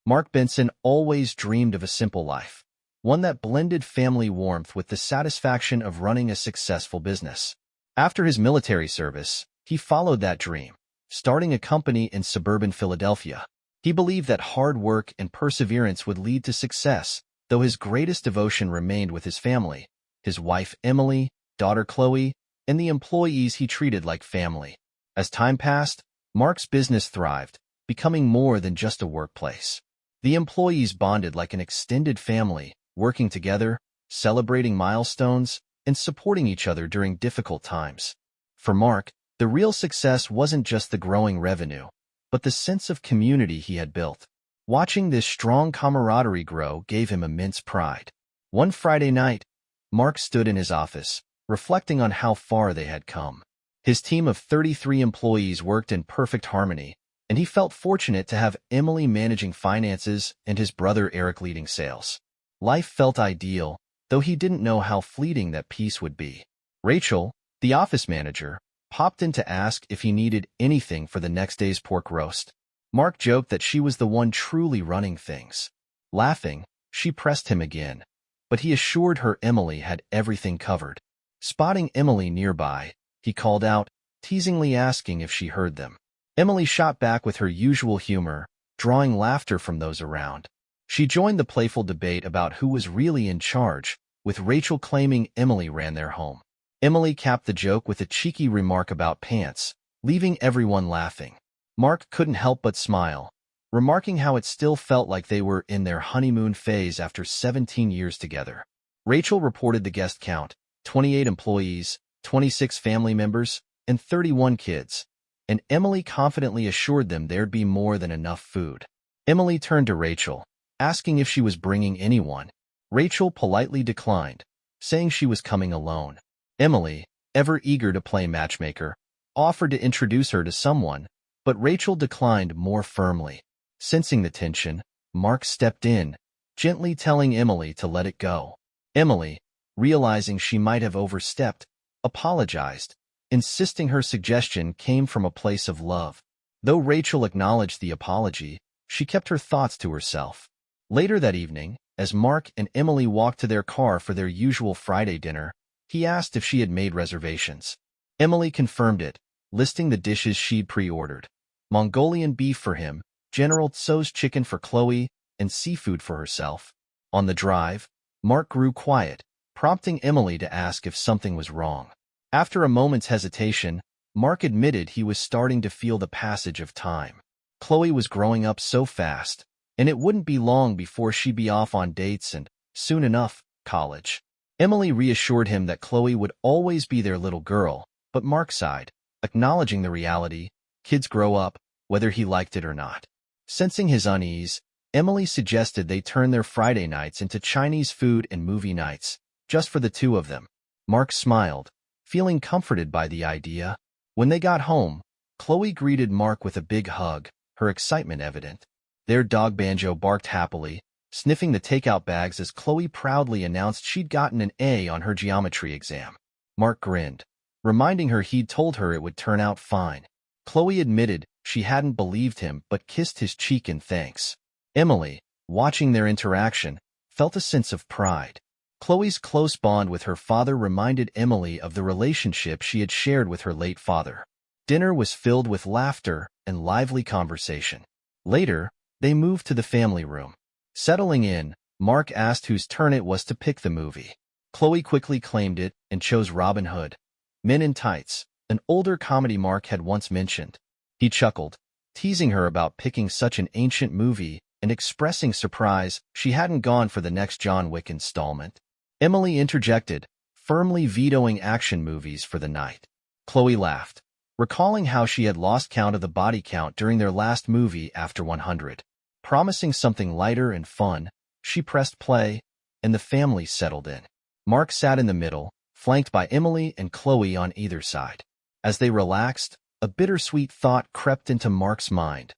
Mark Benson always dreamed of a simple life, one that blended family warmth with the satisfaction of running a successful business. After his military service, he followed that dream, starting a company in suburban Philadelphia. He believed that hard work and perseverance would lead to success, though his greatest devotion remained with his family, his wife Emily, daughter Chloe, and the employees he treated like family. As time passed, Mark's business thrived, becoming more than just a workplace. The employees bonded like an extended family, working together, celebrating milestones, and supporting each other during difficult times. For Mark, the real success wasn't just the growing revenue, but the sense of community he had built. Watching this strong camaraderie grow gave him immense pride. One Friday night, Mark stood in his office, reflecting on how far they had come. His team of 33 employees worked in perfect harmony, and he felt fortunate to have Emily managing finances and his brother Eric leading sales. Life felt ideal, though he didn't know how fleeting that peace would be. Rachel, the office manager, popped in to ask if he needed anything for the next day's pork roast. Mark joked that she was the one truly running things. Laughing, she pressed him again, but he assured her Emily had everything covered. Spotting Emily nearby, he called out, teasingly asking if she heard them. Emily shot back with her usual humor, drawing laughter from those around. She joined the playful debate about who was really in charge, with Rachel claiming Emily ran their home. Emily capped the joke with a cheeky remark about pants, leaving everyone laughing. Mark couldn't help but smile, remarking how it still felt like they were in their honeymoon phase after 17 years together. Rachel reported the guest count: 28 employees, 26 family members, and 31 kids, and Emily confidently assured them there'd be more than enough food. Emily turned to Rachel, asking if she was bringing anyone. Rachel politely declined, saying she was coming alone. Emily, ever eager to play matchmaker, offered to introduce her to someone, but Rachel declined more firmly. Sensing the tension, Mark stepped in, gently telling Emily to let it go. Emily, realizing she might have overstepped, apologized, insisting her suggestion came from a place of love. Though Rachel acknowledged the apology, she kept her thoughts to herself. Later that evening, as Mark and Emily walked to their car for their usual Friday dinner, he asked if she had made reservations. Emily confirmed it, listing the dishes she'd pre-ordered: Mongolian beef for him, General Tso's chicken for Chloe, and seafood for herself. On the drive, Mark grew quiet, prompting Emily to ask if something was wrong. After a moment's hesitation, Mark admitted he was starting to feel the passage of time. Chloe was growing up so fast, and it wouldn't be long before she'd be off on dates and, soon enough, college. Emily reassured him that Chloe would always be their little girl, but Mark sighed, acknowledging the reality: kids grow up, whether he liked it or not. Sensing his unease, Emily suggested they turn their Friday nights into Chinese food and movie nights, just for the two of them. Mark smiled, feeling comforted by the idea. When they got home, Chloe greeted Mark with a big hug, her excitement evident. Their dog Banjo barked happily, sniffing the takeout bags as Chloe proudly announced she'd gotten an A on her geometry exam. Mark grinned, reminding her he'd told her it would turn out fine. Chloe admitted she hadn't believed him but kissed his cheek in thanks. Emily, watching their interaction, felt a sense of pride. Chloe's close bond with her father reminded Emily of the relationship she had shared with her late father. Dinner was filled with laughter and lively conversation. Later, they moved to the family room. Settling in, Mark asked whose turn it was to pick the movie. Chloe quickly claimed it and chose Robin Hood, Men in Tights, an older comedy Mark had once mentioned. He chuckled, teasing her about picking such an ancient movie and expressing surprise she hadn't gone for the next John Wick installment. Emily interjected, firmly vetoing action movies for the night. Chloe laughed, recalling how she had lost count of the body count during their last movie after 100. Promising something lighter and fun, she pressed play, and the family settled in. Mark sat in the middle, flanked by Emily and Chloe on either side. As they relaxed, a bittersweet thought crept into Mark's mind.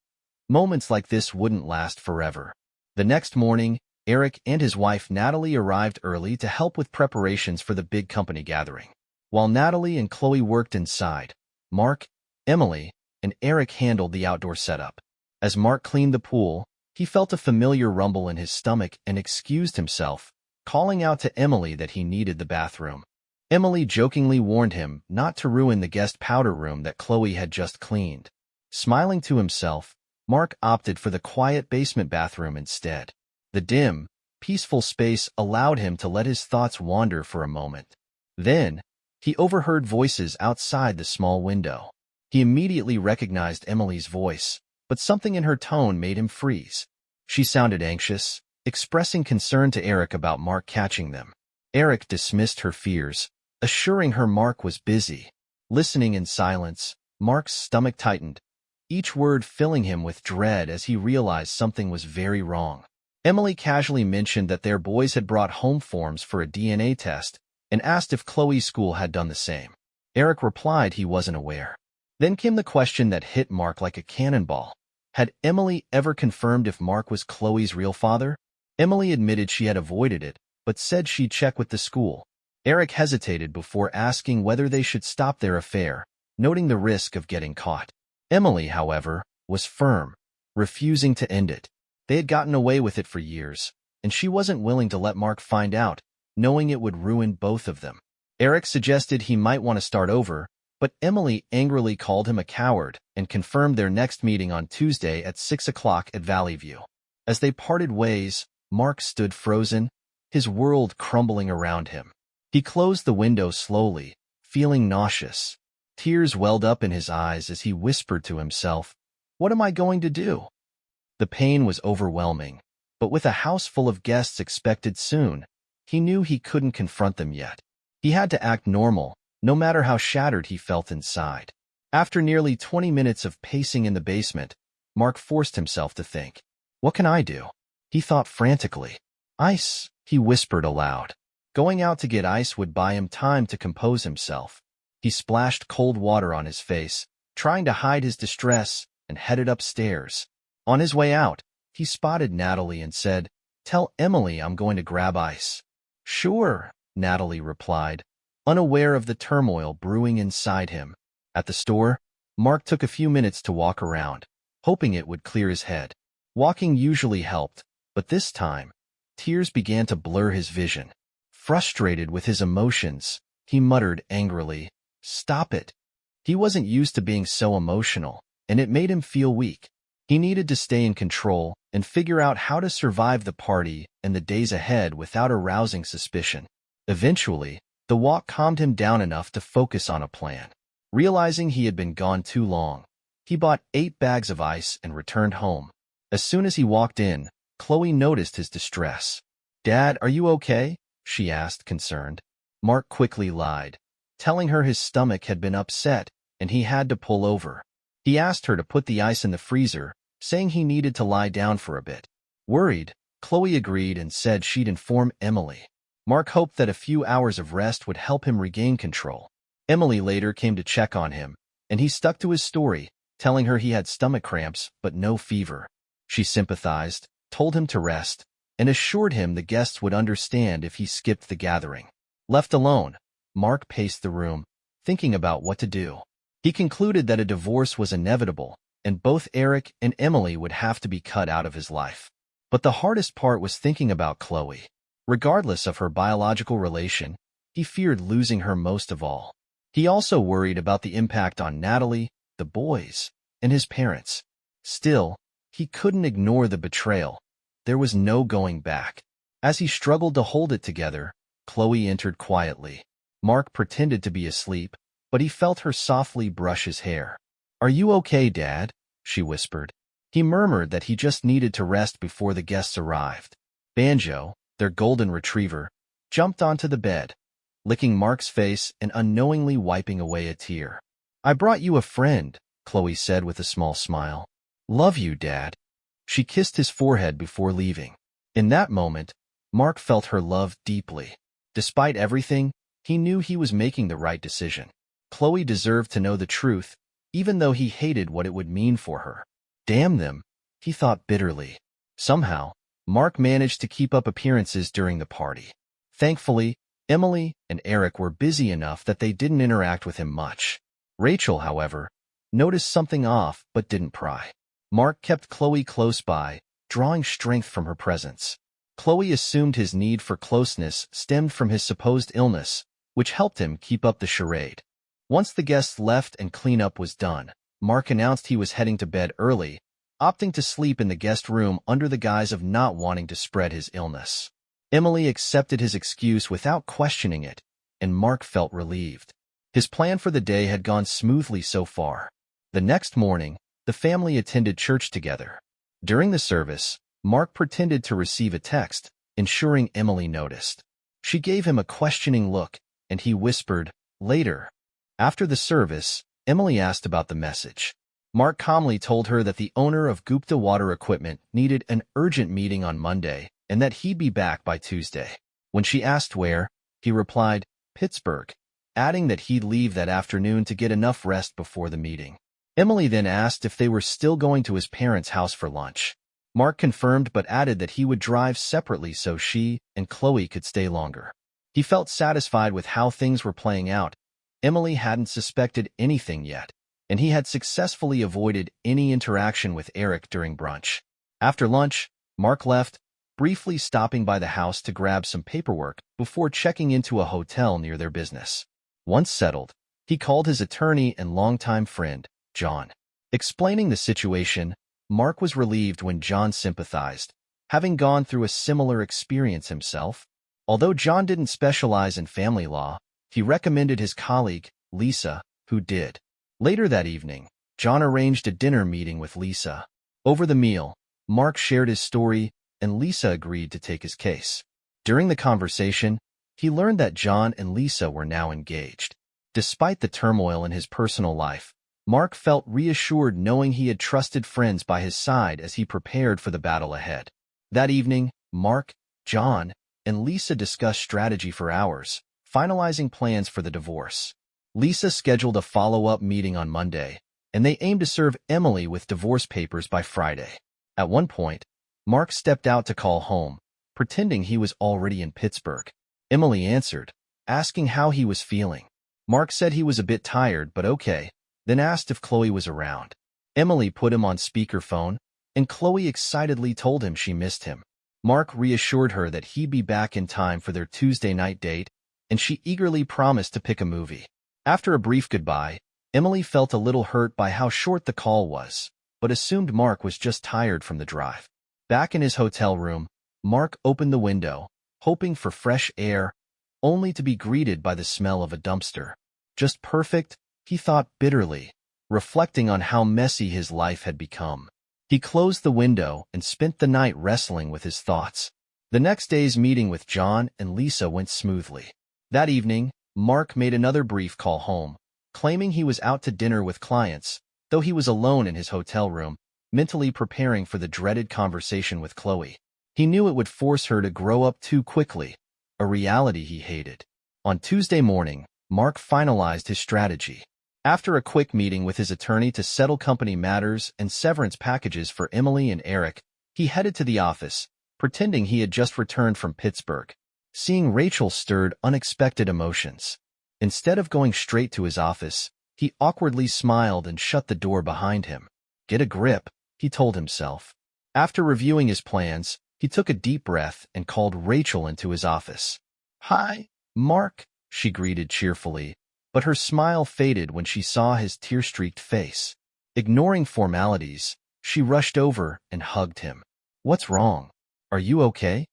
Moments like this wouldn't last forever. The next morning, Eric and his wife Natalie arrived early to help with preparations for the big company gathering. While Natalie and Chloe worked inside, Mark, Emily, and Eric handled the outdoor setup. As Mark cleaned the pool, He felt a familiar rumble in his stomach and excused himself, calling out to Emily that he needed the bathroom. Emily jokingly warned him not to ruin the guest powder room that Chloe had just cleaned. Smiling to himself, Mark opted for the quiet basement bathroom instead. The dim, peaceful space allowed him to let his thoughts wander for a moment. Then, he overheard voices outside the small window. He immediately recognized Emily's voice, but something in her tone made him freeze. She sounded anxious, expressing concern to Eric about Mark catching them. Eric dismissed her fears, assuring her Mark was busy. Listening in silence, Mark's stomach tightened, each word filling him with dread as he realized something was very wrong. Emily casually mentioned that their boys had brought home forms for a DNA test and asked if Chloe's school had done the same. Eric replied he wasn't aware. Then came the question that hit Mark like a cannonball. Had Emily ever confirmed if Mark was Chloe's real father? Emily admitted she had avoided it, but said she'd check with the school. Eric hesitated before asking whether they should stop their affair, noting the risk of getting caught. Emily, however, was firm, refusing to end it. They had gotten away with it for years, and she wasn't willing to let Mark find out, knowing it would ruin both of them. Eric suggested he might want to start over, but Emily angrily called him a coward and confirmed their next meeting on Tuesday at 6 o'clock at Valley View. As they parted ways, Mark stood frozen, his world crumbling around him. He closed the window slowly, feeling nauseous. Tears welled up in his eyes as he whispered to himself, "What am I going to do?" The pain was overwhelming, but with a house full of guests expected soon, he knew he couldn't confront them yet. He had to act normal, no matter how shattered he felt inside. After nearly 20 minutes of pacing in the basement, Mark forced himself to think. "What can I do?" He thought frantically. "Ice," he whispered aloud. Going out to get ice would buy him time to compose himself. He splashed cold water on his face, trying to hide his distress, and headed upstairs. On his way out, he spotted Natalie and said, "Tell Emily I'm going to grab ice." "Sure," Natalie replied, unaware of the turmoil brewing inside him. At the store, Mark took a few minutes to walk around, hoping it would clear his head. Walking usually helped, but this time, tears began to blur his vision. Frustrated with his emotions, he muttered angrily, "Stop it." He wasn't used to being so emotional, and it made him feel weak. He needed to stay in control and figure out how to survive the party and the days ahead without arousing suspicion. Eventually, the walk calmed him down enough to focus on a plan. Realizing he had been gone too long, he bought 8 bags of ice and returned home. As soon as he walked in, Chloe noticed his distress. "Dad, are you okay?" she asked, concerned. Mark quickly lied, telling her his stomach had been upset and he had to pull over. He asked her to put the ice in the freezer, saying he needed to lie down for a bit. Worried, Chloe agreed and said she'd inform Emily. Mark hoped that a few hours of rest would help him regain control. Emily later came to check on him, and he stuck to his story, telling her he had stomach cramps but no fever. She sympathized, told him to rest, and assured him the guests would understand if he skipped the gathering. Left alone, Mark paced the room, thinking about what to do. He concluded that a divorce was inevitable, and both Eric and Emily would have to be cut out of his life. But the hardest part was thinking about Chloe. Regardless of her biological relation, he feared losing her most of all. He also worried about the impact on Natalie, the boys, and his parents. Still, he couldn't ignore the betrayal. There was no going back. As he struggled to hold it together, Chloe entered quietly. Mark pretended to be asleep, but he felt her softly brush his hair. "Are you okay, Dad?" she whispered. He murmured that he just needed to rest before the guests arrived. Banjo, their golden retriever, jumped onto the bed, licking Mark's face and unknowingly wiping away a tear. "I brought you a friend," Chloe said with a small smile. "Love you, Dad." She kissed his forehead before leaving. In that moment, Mark felt her love deeply. Despite everything, he knew he was making the right decision. Chloe deserved to know the truth, even though he hated what it would mean for her. Damn them, he thought bitterly. Somehow, Mark managed to keep up appearances during the party. Thankfully, Emily and Eric were busy enough that they didn't interact with him much. Rachel, however, noticed something off but didn't pry. Mark kept Chloe close by, drawing strength from her presence. Chloe assumed his need for closeness stemmed from his supposed illness, which helped him keep up the charade. Once the guests left and cleanup was done, Mark announced he was heading to bed early, opting to sleep in the guest room under the guise of not wanting to spread his illness. Emily accepted his excuse without questioning it, and Mark felt relieved. His plan for the day had gone smoothly so far. The next morning, the family attended church together. During the service, Mark pretended to receive a text, ensuring Emily noticed. She gave him a questioning look, and he whispered, "Later." After the service, Emily asked about the message. Mark calmly told her that the owner of Gupta Water Equipment needed an urgent meeting on Monday and that he'd be back by Tuesday. When she asked where, he replied, "Pittsburgh," adding that he'd leave that afternoon to get enough rest before the meeting. Emily then asked if they were still going to his parents' house for lunch. Mark confirmed but added that he would drive separately so she and Chloe could stay longer. He felt satisfied with how things were playing out. Emily hadn't suspected anything yet, and he had successfully avoided any interaction with Eric during brunch. After lunch, Mark left, briefly stopping by the house to grab some paperwork before checking into a hotel near their business. Once settled, he called his attorney and longtime friend, John. Explaining the situation, Mark was relieved when John sympathized, having gone through a similar experience himself. Although John didn't specialize in family law, he recommended his colleague, Lisa, who did. Later that evening, John arranged a dinner meeting with Lisa. Over the meal, Mark shared his story, and Lisa agreed to take his case. During the conversation, he learned that John and Lisa were now engaged. Despite the turmoil in his personal life, Mark felt reassured knowing he had trusted friends by his side as he prepared for the battle ahead. That evening, Mark, John, and Lisa discussed strategy for hours, finalizing plans for the divorce. Lisa scheduled a follow-up meeting on Monday, and they aimed to serve Emily with divorce papers by Friday. At one point, Mark stepped out to call home, pretending he was already in Pittsburgh. Emily answered, asking how he was feeling. Mark said he was a bit tired but okay, then asked if Chloe was around. Emily put him on speakerphone, and Chloe excitedly told him she missed him. Mark reassured her that he'd be back in time for their Tuesday night date, and she eagerly promised to pick a movie. After a brief goodbye, Emily felt a little hurt by how short the call was, but assumed Mark was just tired from the drive. Back in his hotel room, Mark opened the window, hoping for fresh air, only to be greeted by the smell of a dumpster. Just perfect, he thought bitterly, reflecting on how messy his life had become. He closed the window and spent the night wrestling with his thoughts. The next day's meeting with John and Lisa went smoothly. That evening, Mark made another brief call home, claiming he was out to dinner with clients, though he was alone in his hotel room, mentally preparing for the dreaded conversation with Chloe. He knew it would force her to grow up too quickly, a reality he hated. On Tuesday morning, Mark finalized his strategy. After a quick meeting with his attorney to settle company matters and severance packages for Emily and Eric, he headed to the office, pretending he had just returned from Pittsburgh. Seeing Rachel stirred unexpected emotions. Instead of going straight to his office, he awkwardly smiled and shut the door behind him. Get a grip, he told himself. After reviewing his plans, he took a deep breath and called Rachel into his office. "Hi, Mark," she greeted cheerfully, but her smile faded when she saw his tear-streaked face. Ignoring formalities, she rushed over and hugged him. "What's wrong? Are you okay?"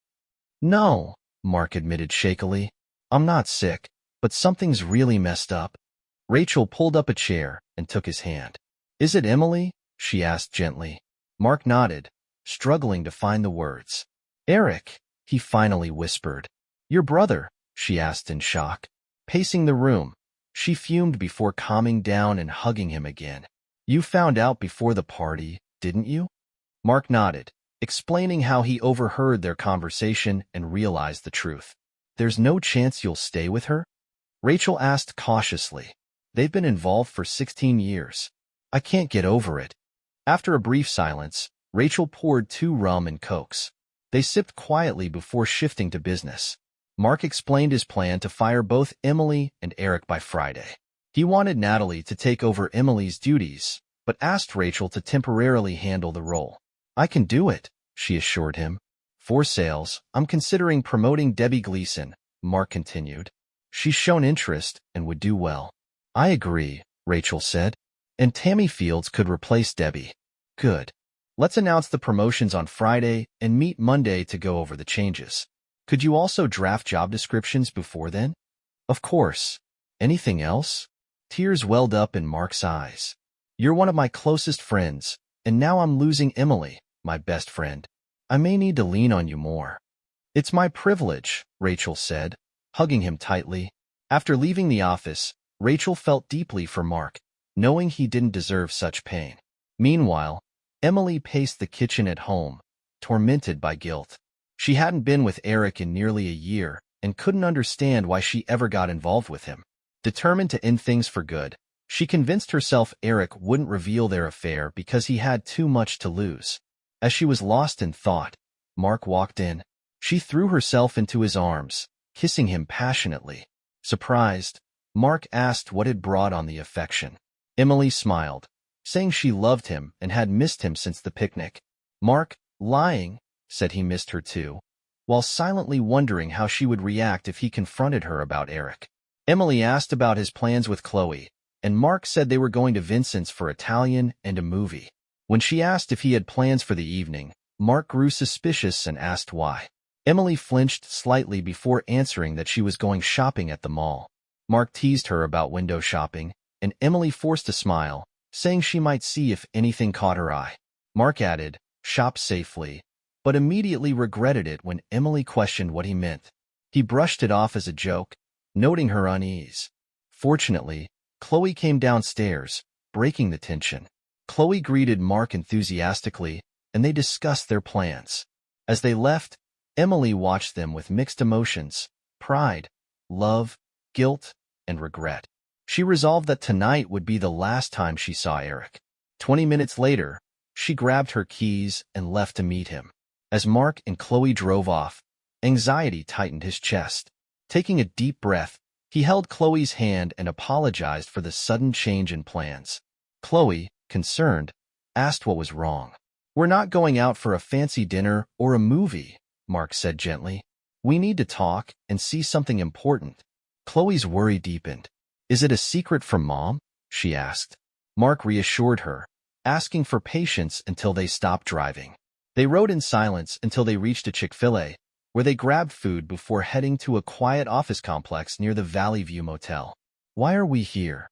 "No," Mark admitted shakily. "I'm not sick, but something's really messed up." Rachel pulled up a chair and took his hand. "Is it Emily?" she asked gently. Mark nodded, struggling to find the words. "Eric," he finally whispered. "Your brother?" she asked in shock. Pacing the room, she fumed before calming down and hugging him again. "You found out before the party, didn't you?" Mark nodded, explaining how he overheard their conversation and realized the truth. "There's no chance you'll stay with her?" Rachel asked cautiously. "They've been involved for 16 years. I can't get over it." After a brief silence, Rachel poured 2 rum and cokes. They sipped quietly before shifting to business. Mark explained his plan to fire both Emily and Eric by Friday. He wanted Natalie to take over Emily's duties, but asked Rachel to temporarily handle the role. "I can do it," she assured him. For sales, I'm considering promoting Debbie Gleason, Mark continued. She's shown interest and would do well. I agree, Rachel said. And Tammy Fields could replace Debbie. Good. Let's announce the promotions on Friday and meet Monday to go over the changes. Could you also draft job descriptions before then? Of course. Anything else? Tears welled up in Mark's eyes. You're one of my closest friends, and now I'm losing Emily, my best friend. I may need to lean on you more. It's my privilege, Rachel said, hugging him tightly. After leaving the office, Rachel felt deeply for Mark, knowing he didn't deserve such pain. Meanwhile, Emily paced the kitchen at home, tormented by guilt. She hadn't been with Eric in nearly a year and couldn't understand why she ever got involved with him. Determined to end things for good, she convinced herself Eric wouldn't reveal their affair because he had too much to lose. As she was lost in thought, Mark walked in. She threw herself into his arms, kissing him passionately. Surprised, Mark asked what had brought on the affection. Emily smiled, saying she loved him and had missed him since the picnic. Mark, lying, said he missed her too, while silently wondering how she would react if he confronted her about Eric. Emily asked about his plans with Chloe, and Mark said they were going to Benson's for Italian and a movie. When she asked if he had plans for the evening, Mark grew suspicious and asked why. Emily flinched slightly before answering that she was going shopping at the mall. Mark teased her about window shopping, and Emily forced a smile, saying she might see if anything caught her eye. Mark added, "Shop safely," but immediately regretted it when Emily questioned what he meant. He brushed it off as a joke, noting her unease. Fortunately, Chloe came downstairs, breaking the tension. Chloe greeted Mark enthusiastically, and they discussed their plans. As they left, Emily watched them with mixed emotions: pride, love, guilt, and regret. She resolved that tonight would be the last time she saw Eric. 20 minutes later, she grabbed her keys and left to meet him. As Mark and Chloe drove off, anxiety tightened his chest. Taking a deep breath, he held Chloe's hand and apologized for the sudden change in plans. Chloe, concerned, asked what was wrong. "We're not going out for a fancy dinner or a movie," Mark said gently. "We need to talk and see something important." Chloe's worry deepened. "Is it a secret from Mom?" she asked. Mark reassured her, asking for patience until they stopped driving. They rode in silence until they reached a Chick-fil-A, where they grabbed food before heading to a quiet office complex near the Valley View Motel. "Why are we here?"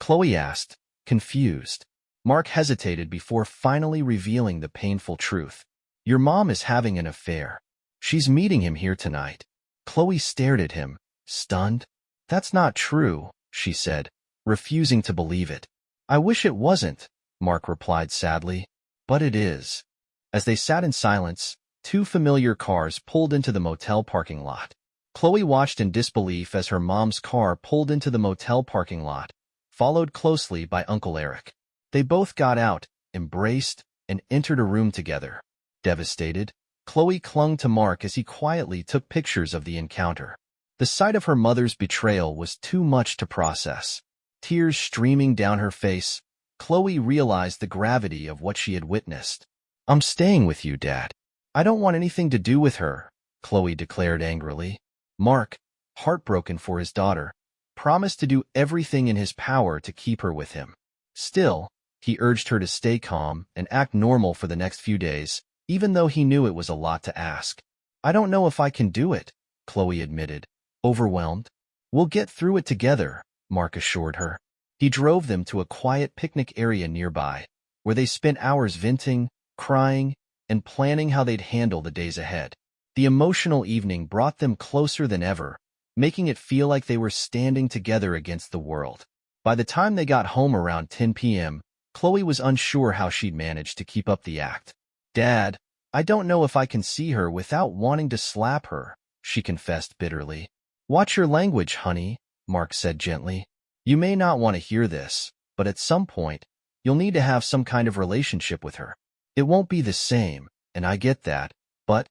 Chloe asked, confused. Mark hesitated before finally revealing the painful truth. "Your mom is having an affair. She's meeting him here tonight." Chloe stared at him, stunned. "That's not true," she said, refusing to believe it. "I wish it wasn't," Mark replied sadly. "But it is." As they sat in silence, two familiar cars pulled into the motel parking lot. Chloe watched in disbelief as her mom's car pulled into the motel parking lot, followed closely by Uncle Eric. They both got out, embraced, and entered a room together. Devastated, Chloe clung to Mark as he quietly took pictures of the encounter. The sight of her mother's betrayal was too much to process. Tears streaming down her face, Chloe realized the gravity of what she had witnessed. "I'm staying with you, Dad. I don't want anything to do with her," Chloe declared angrily. Mark, heartbroken for his daughter, promised to do everything in his power to keep her with him. Still, he urged her to stay calm and act normal for the next few days, even though he knew it was a lot to ask. "I don't know if I can do it," Chloe admitted, overwhelmed. "We'll get through it together," Mark assured her. He drove them to a quiet picnic area nearby, where they spent hours venting, crying, and planning how they'd handle the days ahead. The emotional evening brought them closer than ever, making it feel like they were standing together against the world. By the time they got home around 10 p.m., Chloe was unsure how she'd manage to keep up the act. "Dad, I don't know if I can see her without wanting to slap her," she confessed bitterly. "Watch your language, honey," Mark said gently. "You may not want to hear this, but at some point, you'll need to have some kind of relationship with her. It won't be the same, and I get that, but—"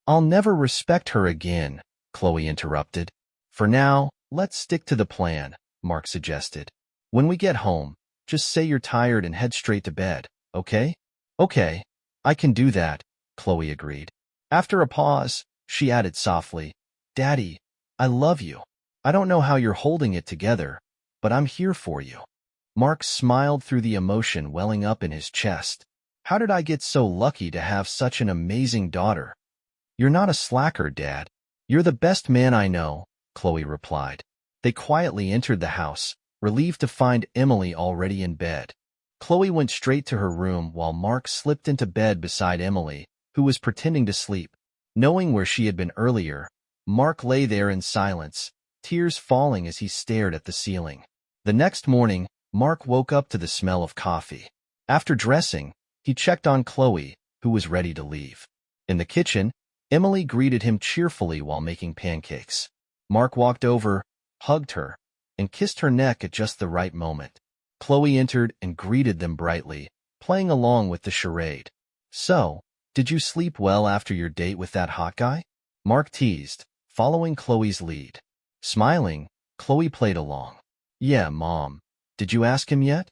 "I'll never respect her again," Chloe interrupted. "For now, let's stick to the plan," Mark suggested. "When we get home, just say you're tired and head straight to bed, okay?" "Okay, I can do that," Chloe agreed. After a pause, she added softly, Daddy, I love you. I don't know how you're holding it together, but I'm here for you. Mark smiled through the emotion welling up in his chest. How did I get so lucky to have such an amazing daughter? You're not a slacker, Dad. You're the best man I know, Chloe replied. They quietly entered the house, relieved to find Emily already in bed. Chloe went straight to her room while Mark slipped into bed beside Emily, who was pretending to sleep. Knowing where she had been earlier, Mark lay there in silence, tears falling as he stared at the ceiling. The next morning, Mark woke up to the smell of coffee. After dressing, he checked on Chloe, who was ready to leave. In the kitchen, Emily greeted him cheerfully while making pancakes. Mark walked over, hugged her, and kissed her neck at just the right moment. Chloe entered and greeted them brightly, playing along with the charade. So, did you sleep well after your date with that hot guy? Mark teased, following Chloe's lead. Smiling, Chloe played along. Yeah, Mom. Did you ask him yet?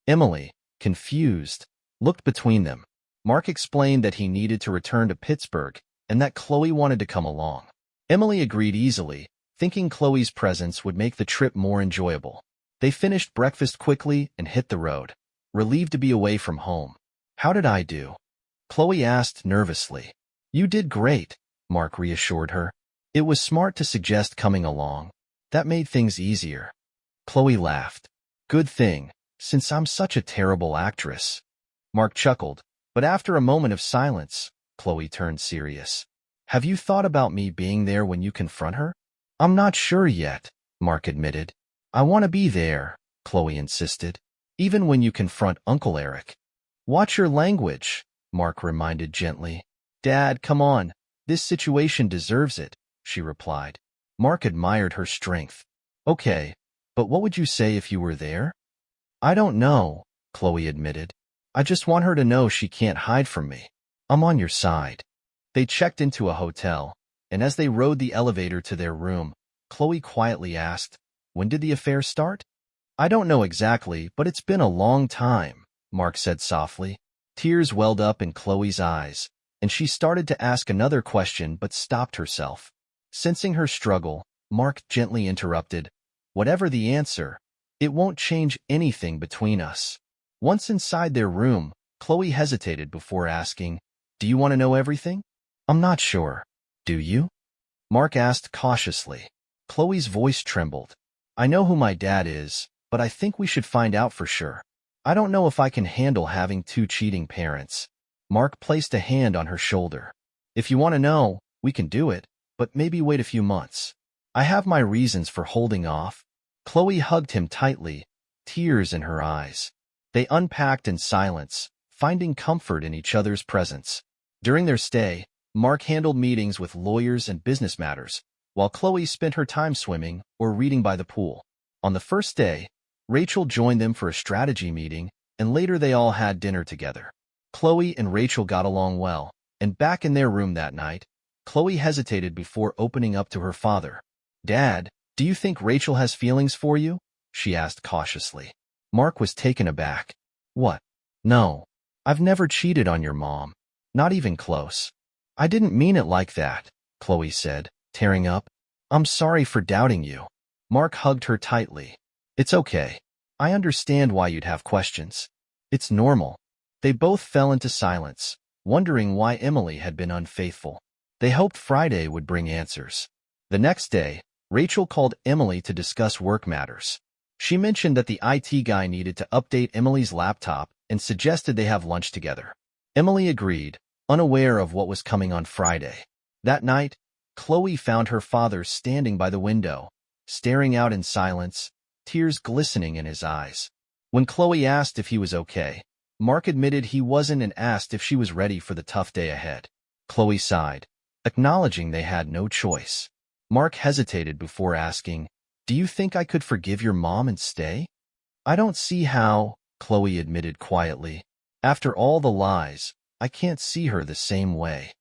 Emily, confused, looked between them. Mark explained that he needed to return to Pittsburgh and that Chloe wanted to come along. Emily agreed easily, thinking Chloe's presence would make the trip more enjoyable. They finished breakfast quickly and hit the road, relieved to be away from home. How did I do? Chloe asked nervously. You did great, Mark reassured her. It was smart to suggest coming along. That made things easier. Chloe laughed. Good thing, since I'm such a terrible actress. Mark chuckled, but after a moment of silence, Chloe turned serious. Have you thought about me being there when you confront her? I'm not sure yet, Mark admitted. I want to be there, Chloe insisted, even when you confront Uncle Eric. Watch your language, Mark reminded gently. Dad, come on, this situation deserves it, she replied. Mark admired her strength. Okay, but what would you say if you were there? I don't know, Chloe admitted. I just want her to know she can't hide from me. I'm on your side. They checked into a hotel, and as they rode the elevator to their room, Chloe quietly asked, When did the affair start? I don't know exactly, but it's been a long time, Mark said softly. Tears welled up in Chloe's eyes, and she started to ask another question but stopped herself. Sensing her struggle, Mark gently interrupted, Whatever the answer, it won't change anything between us. Once inside their room, Chloe hesitated before asking, Do you want to know everything? I'm not sure. Do you? Mark asked cautiously. Chloe's voice trembled. I know who my dad is, but I think we should find out for sure. I don't know if I can handle having two cheating parents. Mark placed a hand on her shoulder. If you want to know, we can do it, but maybe wait a few months. I have my reasons for holding off. Chloe hugged him tightly, tears in her eyes. They unpacked in silence, finding comfort in each other's presence. During their stay, Mark handled meetings with lawyers and business matters, while Chloe spent her time swimming or reading by the pool. On the first day, Rachel joined them for a strategy meeting, and later they all had dinner together. Chloe and Rachel got along well, and back in their room that night, Chloe hesitated before opening up to her father. Dad, do you think Rachel has feelings for you? She asked cautiously. Mark was taken aback. What? No. I've never cheated on your mom. Not even close. I didn't mean it like that, Chloe said, tearing up. I'm sorry for doubting you. Mark hugged her tightly. It's okay. I understand why you'd have questions. It's normal. They both fell into silence, wondering why Emily had been unfaithful. They hoped Friday would bring answers. The next day, Rachel called Emily to discuss work matters. She mentioned that the IT guy needed to update Emily's laptop and suggested they have lunch together. Emily agreed, unaware of what was coming on Friday. That night, Chloe found her father standing by the window, staring out in silence, tears glistening in his eyes. When Chloe asked if he was okay, Mark admitted he wasn't and asked if she was ready for the tough day ahead. Chloe sighed, acknowledging they had no choice. Mark hesitated before asking, Do you think I could forgive your mom and stay? I don't see how, Chloe admitted quietly. After all the lies, I can't see her the same way.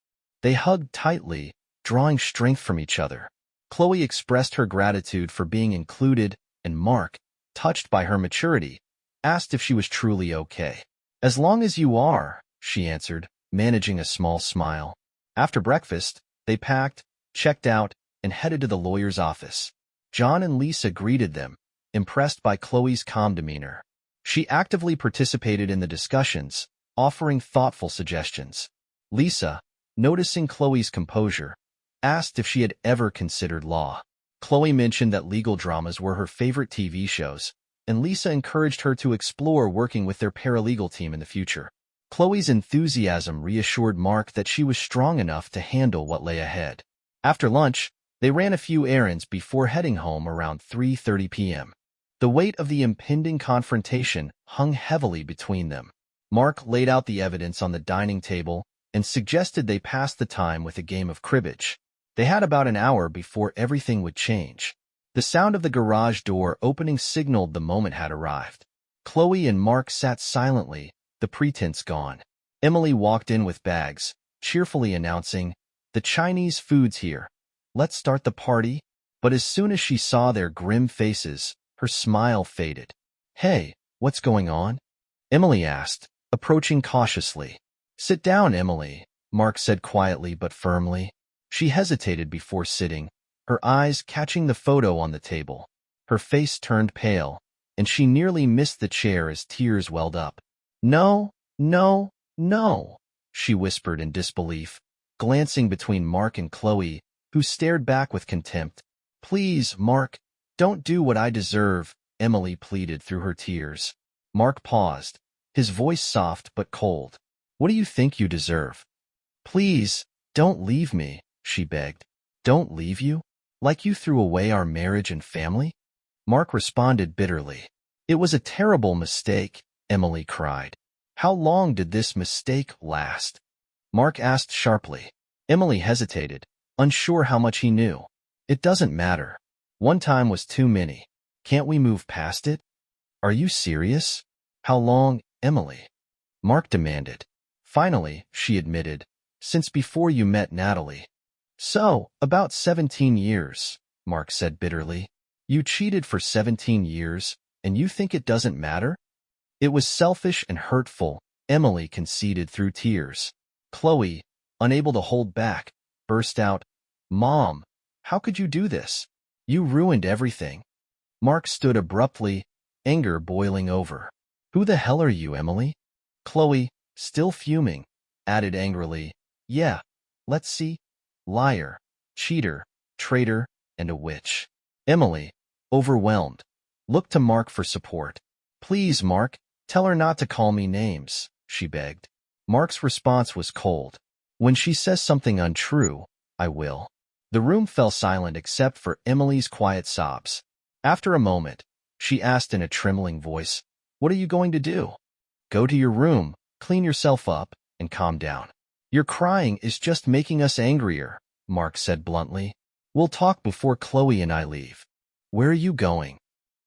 They hugged tightly, drawing strength from each other. Chloe expressed her gratitude for being included, and Mark, touched by her maturity, asked if she was truly okay. As long as you are, she answered, managing a small smile. After breakfast, they packed, checked out, and headed to the lawyer's office. John and Lisa greeted them, impressed by Chloe's calm demeanor. She actively participated in the discussions, offering thoughtful suggestions. Lisa, noticing Chloe's composure, asked if she had ever considered law. Chloe mentioned that legal dramas were her favorite TV shows, and Lisa encouraged her to explore working with their paralegal team in the future. Chloe's enthusiasm reassured Mark that she was strong enough to handle what lay ahead. After lunch, they ran a few errands before heading home around 3:30 p.m. The weight of the impending confrontation hung heavily between them. Mark laid out the evidence on the dining table and suggested they pass the time with a game of cribbage. They had about an hour before everything would change. The sound of the garage door opening signaled the moment had arrived. Chloe and Mark sat silently, the pretense gone. Emily walked in with bags, cheerfully announcing, "The Chinese food's here. Let's start the party." But as soon as she saw their grim faces, her smile faded. "Hey, what's going on?" Emily asked, approaching cautiously. "Sit down, Emily," Mark said quietly but firmly. She hesitated before sitting, her eyes catching the photo on the table. Her face turned pale, and she nearly missed the chair as tears welled up. "No, no, no," she whispered in disbelief, glancing between Mark and Chloe, who stared back with contempt. "Please, Mark, don't do what I deserve," Emily pleaded through her tears. Mark paused, his voice soft but cold. "What do you think you deserve?" "Please, don't leave me," she begged. "Don't leave you? Like you threw away our marriage and family?" Mark responded bitterly. "It was a terrible mistake," Emily cried. "How long did this mistake last?" Mark asked sharply. Emily hesitated, unsure how much he knew. "It doesn't matter. One time was too many. Can't we move past it?" "Are you serious? How long, Emily?" Mark demanded. Finally, she admitted, "Since before you met Natalie." "So, about 17 years, Mark said bitterly. "You cheated for 17 years, and you think it doesn't matter?" "It was selfish and hurtful," Emily conceded through tears. Chloe, unable to hold back, burst out, "Mom, how could you do this? You ruined everything." Mark stood abruptly, anger boiling over. "Who the hell are you, Emily?" Chloe, still fuming, added angrily, "Yeah, let's see. Liar, cheater, traitor, and a witch." Emily, overwhelmed, looked to Mark for support. "Please, Mark, tell her not to call me names," she begged. Mark's response was cold. "When she says something untrue, I will." The room fell silent except for Emily's quiet sobs. After a moment, she asked in a trembling voice, "What are you going to do?" "Go to your room, clean yourself up, and calm down. Your crying is just making us angrier," Mark said bluntly. "We'll talk before Chloe and I leave." "Where are you going?"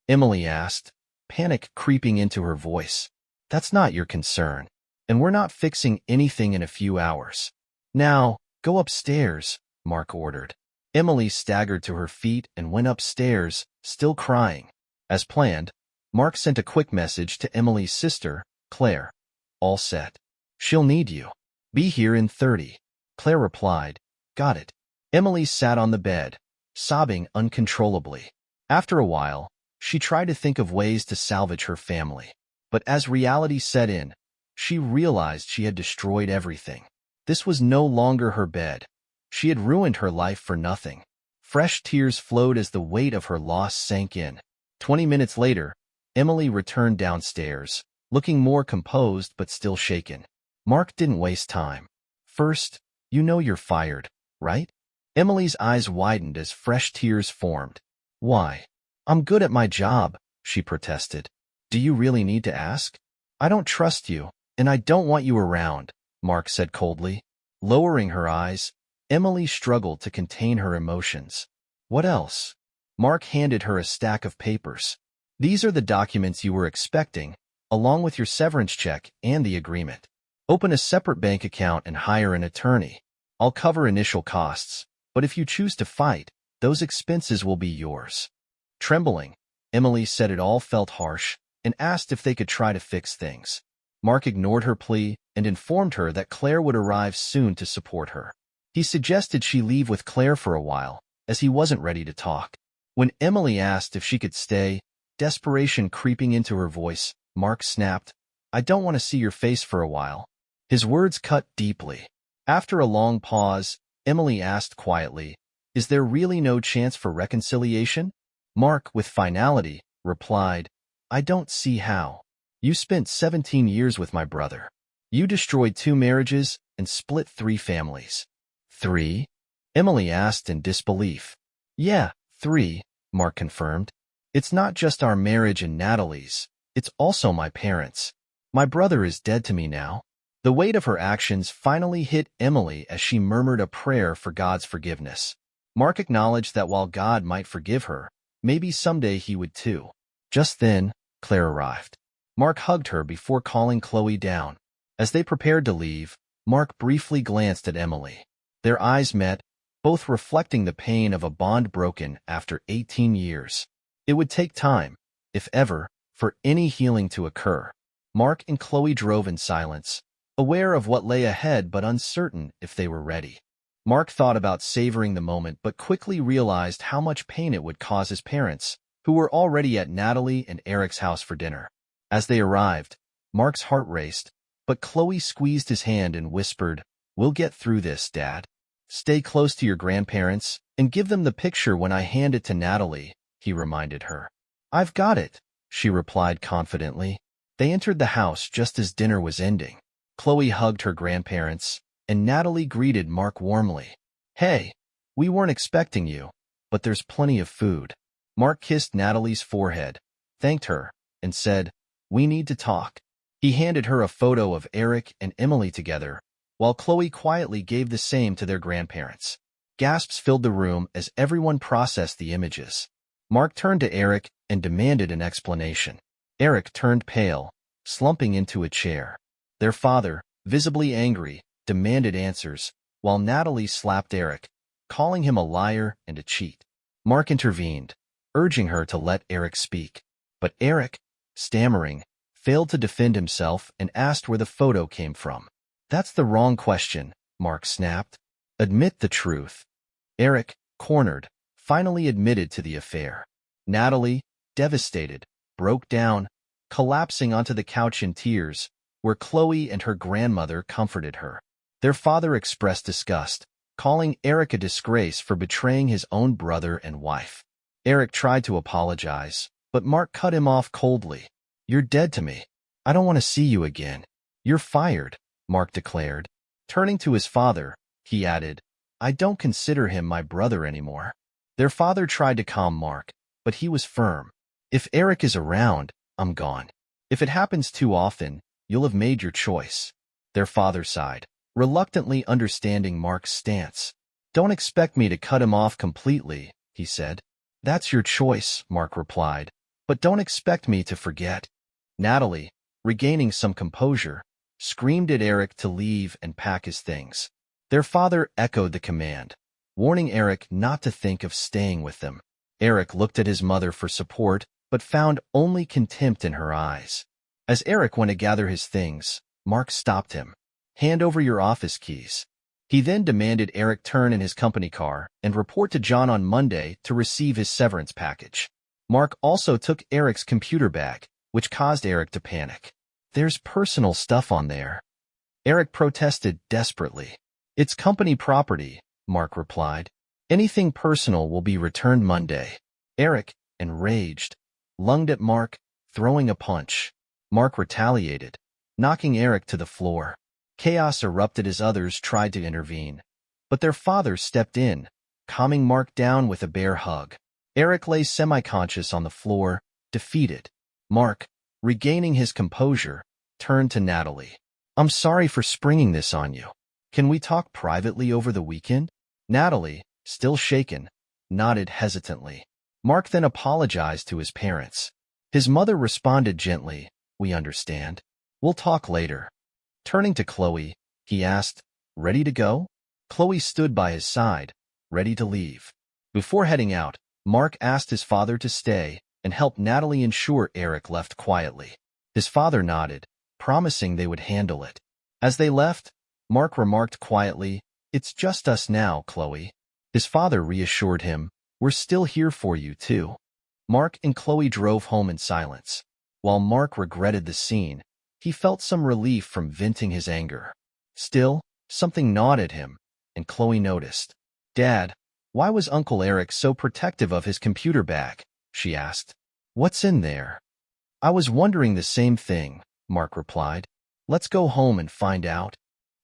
Emily asked, panic creeping into her voice. "That's not your concern, and we're not fixing anything in a few hours." "Now, go upstairs," Mark ordered. Emily staggered to her feet and went upstairs, still crying. As planned, Mark sent a quick message to Emily's sister, Claire. "All set. She'll need you. Be here in 30. Claire replied, "Got it." Emily sat on the bed, sobbing uncontrollably. After a while, she tried to think of ways to salvage her family. But as reality set in, she realized she had destroyed everything. This was no longer her bed. She had ruined her life for nothing. Fresh tears flowed as the weight of her loss sank in. 20 minutes later, Emily returned downstairs, looking more composed but still shaken. Mark didn't waste time. "First, you know you're fired, right?" Emily's eyes widened as fresh tears formed. "Why? I'm good at my job," she protested. "Do you really need to ask?" "I don't trust you, and I don't want you around," Mark said coldly. Lowering her eyes, Emily struggled to contain her emotions. "What else?" Mark handed her a stack of papers. "These are the documents you were expecting, along with your severance check and the agreement. Open a separate bank account and hire an attorney. I'll cover initial costs, but if you choose to fight, those expenses will be yours." Trembling, Emily said it all felt harsh and asked if they could try to fix things. Mark ignored her plea and informed her that Claire would arrive soon to support her. He suggested she leave with Claire for a while, as he wasn't ready to talk. When Emily asked if she could stay, desperation creeping into her voice, Mark snapped, "I don't want to see your face for a while." His words cut deeply. After a long pause, Emily asked quietly, "Is there really no chance for reconciliation?" Mark, with finality, replied, "I don't see how. You spent 17 years with my brother. You destroyed 2 marriages and split 3 families." 3? Emily asked in disbelief. "Yeah, 3, Mark confirmed. "It's not just our marriage and Natalie's, it's also my parents. My brother is dead to me now." The weight of her actions finally hit Emily as she murmured a prayer for God's forgiveness. Mark acknowledged that while God might forgive her, maybe someday he would too. Just then, Claire arrived. Mark hugged her before calling Chloe down. As they prepared to leave, Mark briefly glanced at Emily. Their eyes met, both reflecting the pain of a bond broken after 18 years. It would take time, if ever, for any healing to occur. Mark and Chloe drove in silence, aware of what lay ahead but uncertain if they were ready. Mark thought about savoring the moment but quickly realized how much pain it would cause his parents, who were already at Natalie and Eric's house for dinner. As they arrived, Mark's heart raced, but Chloe squeezed his hand and whispered, "We'll get through this, Dad. Stay close to your grandparents and give them the picture when I hand it to Natalie," he reminded her. "I've got it," she replied confidently. They entered the house just as dinner was ending. Chloe hugged her grandparents, and Natalie greeted Mark warmly. "Hey, we weren't expecting you, but there's plenty of food." Mark kissed Natalie's forehead, thanked her, and said, "We need to talk." He handed her a photo of Eric and Emily together, while Chloe quietly gave the same to their grandparents. Gasps filled the room as everyone processed the images. Mark turned to Eric and demanded an explanation. Eric turned pale, slumping into a chair. Their father, visibly angry, demanded answers, while Natalie slapped Eric, calling him a liar and a cheat. Mark intervened, urging her to let Eric speak. But Eric, stammering, failed to defend himself and asked where the photo came from. "That's the wrong question," Mark snapped. "Admit the truth." Eric, cornered, finally admitted to the affair. Natalie, devastated, broke down, collapsing onto the couch in tears, where Chloe and her grandmother comforted her. Their father expressed disgust, calling Eric a disgrace for betraying his own brother and wife. Eric tried to apologize, but Mark cut him off coldly. "You're dead to me. I don't want to see you again." "You're fired," Mark declared. Turning to his father, he added, "I don't consider him my brother anymore." Their father tried to calm Mark, but he was firm. "If Eric is around, I'm gone. If it happens too often, you'll have made your choice." Their father sighed, reluctantly understanding Mark's stance. "Don't expect me to cut him off completely," he said. "That's your choice," Mark replied, "but don't expect me to forget." Natalie, regaining some composure, screamed at Eric to leave and pack his things. Their father echoed the command, warning Eric not to think of staying with them. Eric looked at his mother for support, but found only contempt in her eyes. As Eric went to gather his things, Mark stopped him. "Hand over your office keys." He then demanded Eric turn in his company car and report to John on Monday to receive his severance package. Mark also took Eric's computer bag, which caused Eric to panic. "There's personal stuff on there." Eric protested desperately. "It's company property," Mark replied. "Anything personal will be returned Monday." Eric, enraged, lunged at Mark, throwing a punch. Mark retaliated, knocking Eric to the floor. Chaos erupted as others tried to intervene, but their father stepped in, calming Mark down with a bear hug. Eric lay semi-conscious on the floor, defeated. Mark, regaining his composure, turned to Natalie. "I'm sorry for springing this on you. Can we talk privately over the weekend?" Natalie, still shaken, nodded hesitantly. Mark then apologized to his parents. His mother responded gently, "We understand. We'll talk later." Turning to Chloe, he asked, "Ready to go?" Chloe stood by his side, ready to leave. Before heading out, Mark asked his father to stay and help Natalie ensure Eric left quietly. His father nodded, promising they would handle it. As they left, Mark remarked quietly, "It's just us now, Chloe." His father reassured him, "We're still here for you, too." Mark and Chloe drove home in silence. While Mark regretted the scene, he felt some relief from venting his anger. Still, something gnawed at him, and Chloe noticed. "Dad, why was Uncle Eric so protective of his computer bag?" she asked. "What's in there?" "I was wondering the same thing," Mark replied. "Let's go home and find out."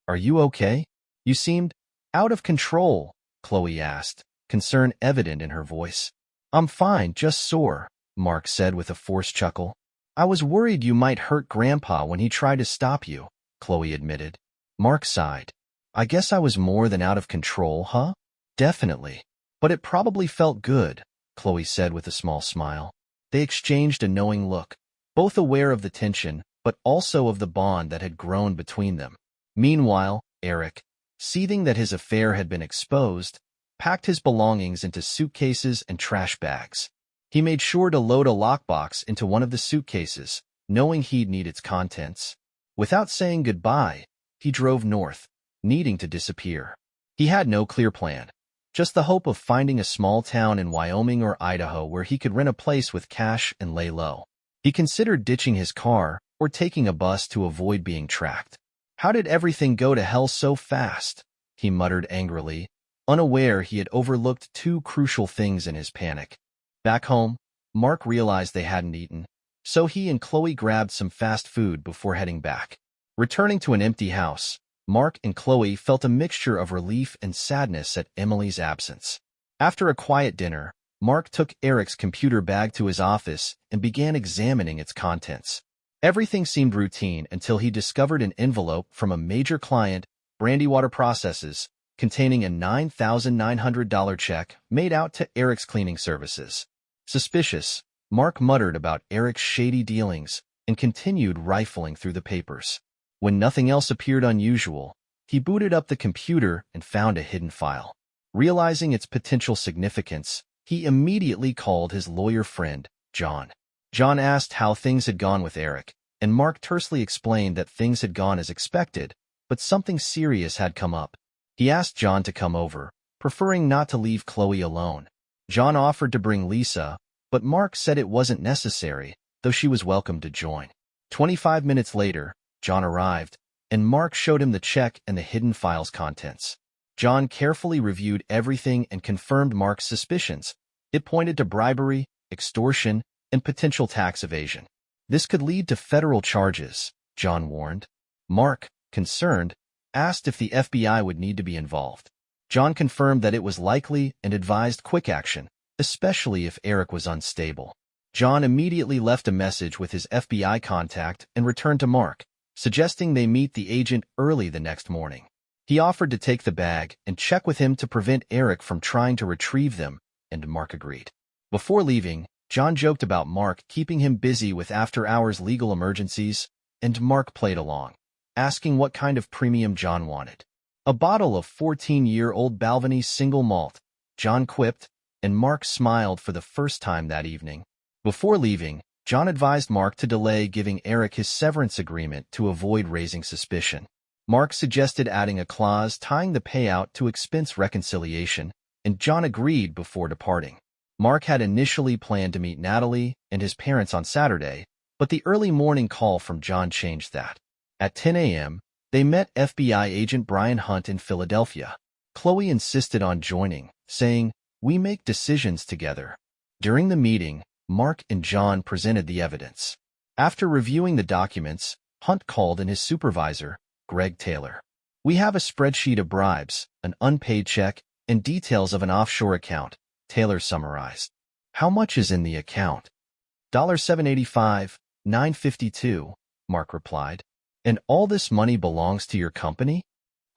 "Are you okay? You seemed out of control," Chloe asked, concern evident in her voice. "I'm fine, just sore," Mark said with a forced chuckle. "I was worried you might hurt Grandpa when he tried to stop you," Chloe admitted. Mark sighed. "I guess I was more than out of control, huh?" "Definitely. But it probably felt good," Chloe said with a small smile. They exchanged a knowing look, both aware of the tension, but also of the bond that had grown between them. Meanwhile, Eric, seething that his affair had been exposed, packed his belongings into suitcases and trash bags. He made sure to load a lockbox into one of the suitcases, knowing he'd need its contents. Without saying goodbye, he drove north, needing to disappear. He had no clear plan, just the hope of finding a small town in Wyoming or Idaho where he could rent a place with cash and lay low. He considered ditching his car or taking a bus to avoid being tracked. "How did everything go to hell so fast?" he muttered angrily, unaware he had overlooked two crucial things in his panic. Back home, Mark realized they hadn't eaten, so he and Chloe grabbed some fast food before heading back. Returning to an empty house, Mark and Chloe felt a mixture of relief and sadness at Emily's absence. After a quiet dinner, Mark took Eric's computer bag to his office and began examining its contents. Everything seemed routine until he discovered an envelope from a major client, Brandywater Processes, containing a $9,900 check made out to Eric's cleaning services. Suspicious, Mark muttered about Eric's shady dealings and continued rifling through the papers. When nothing else appeared unusual, he booted up the computer and found a hidden file. Realizing its potential significance, he immediately called his lawyer friend, John. John asked how things had gone with Eric, and Mark tersely explained that things had gone as expected, but something serious had come up. He asked John to come over, preferring not to leave Chloe alone. John offered to bring Lisa, but Mark said it wasn't necessary, though she was welcome to join. 25 minutes later, John arrived, and Mark showed him the check and the hidden file's contents. John carefully reviewed everything and confirmed Mark's suspicions. It pointed to bribery, extortion, and potential tax evasion. This could lead to federal charges, John warned. Mark, concerned, asked if the FBI would need to be involved. John confirmed that it was likely and advised quick action, especially if Eric was unstable. John immediately left a message with his FBI contact and returned to Mark, suggesting they meet the agent early the next morning. He offered to take the bag and check with him to prevent Eric from trying to retrieve them, and Mark agreed. Before leaving, John joked about Mark keeping him busy with after-hours legal emergencies, and Mark played along, asking what kind of premium John wanted. "A bottle of 14-year-old Balvenie single malt," John quipped, and Mark smiled for the first time that evening. Before leaving, John advised Mark to delay giving Eric his severance agreement to avoid raising suspicion. Mark suggested adding a clause tying the payout to expense reconciliation, and John agreed before departing. Mark had initially planned to meet Natalie and his parents on Saturday, but the early morning call from John changed that. At 10 a.m., they met FBI agent Brian Hunt in Philadelphia. Chloe insisted on joining, saying, "We make decisions together." During the meeting, Mark and John presented the evidence. After reviewing the documents, Hunt called in his supervisor, Greg Taylor. "We have a spreadsheet of bribes, an unpaid check, and details of an offshore account," Taylor summarized. "How much is in the account?" $785, $952, Mark replied. "And all this money belongs to your company?"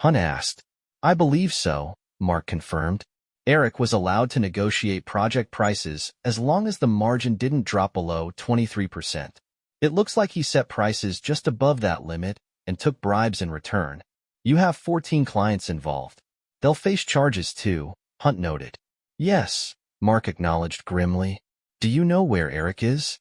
Hunt asked. "I believe so," Mark confirmed. Eric was allowed to negotiate project prices as long as the margin didn't drop below 23%. It looks like he set prices just above that limit and took bribes in return. "You have 14 clients involved. They'll face charges too," Hunt noted. "Yes," Mark acknowledged grimly. "Do you know where Eric is?"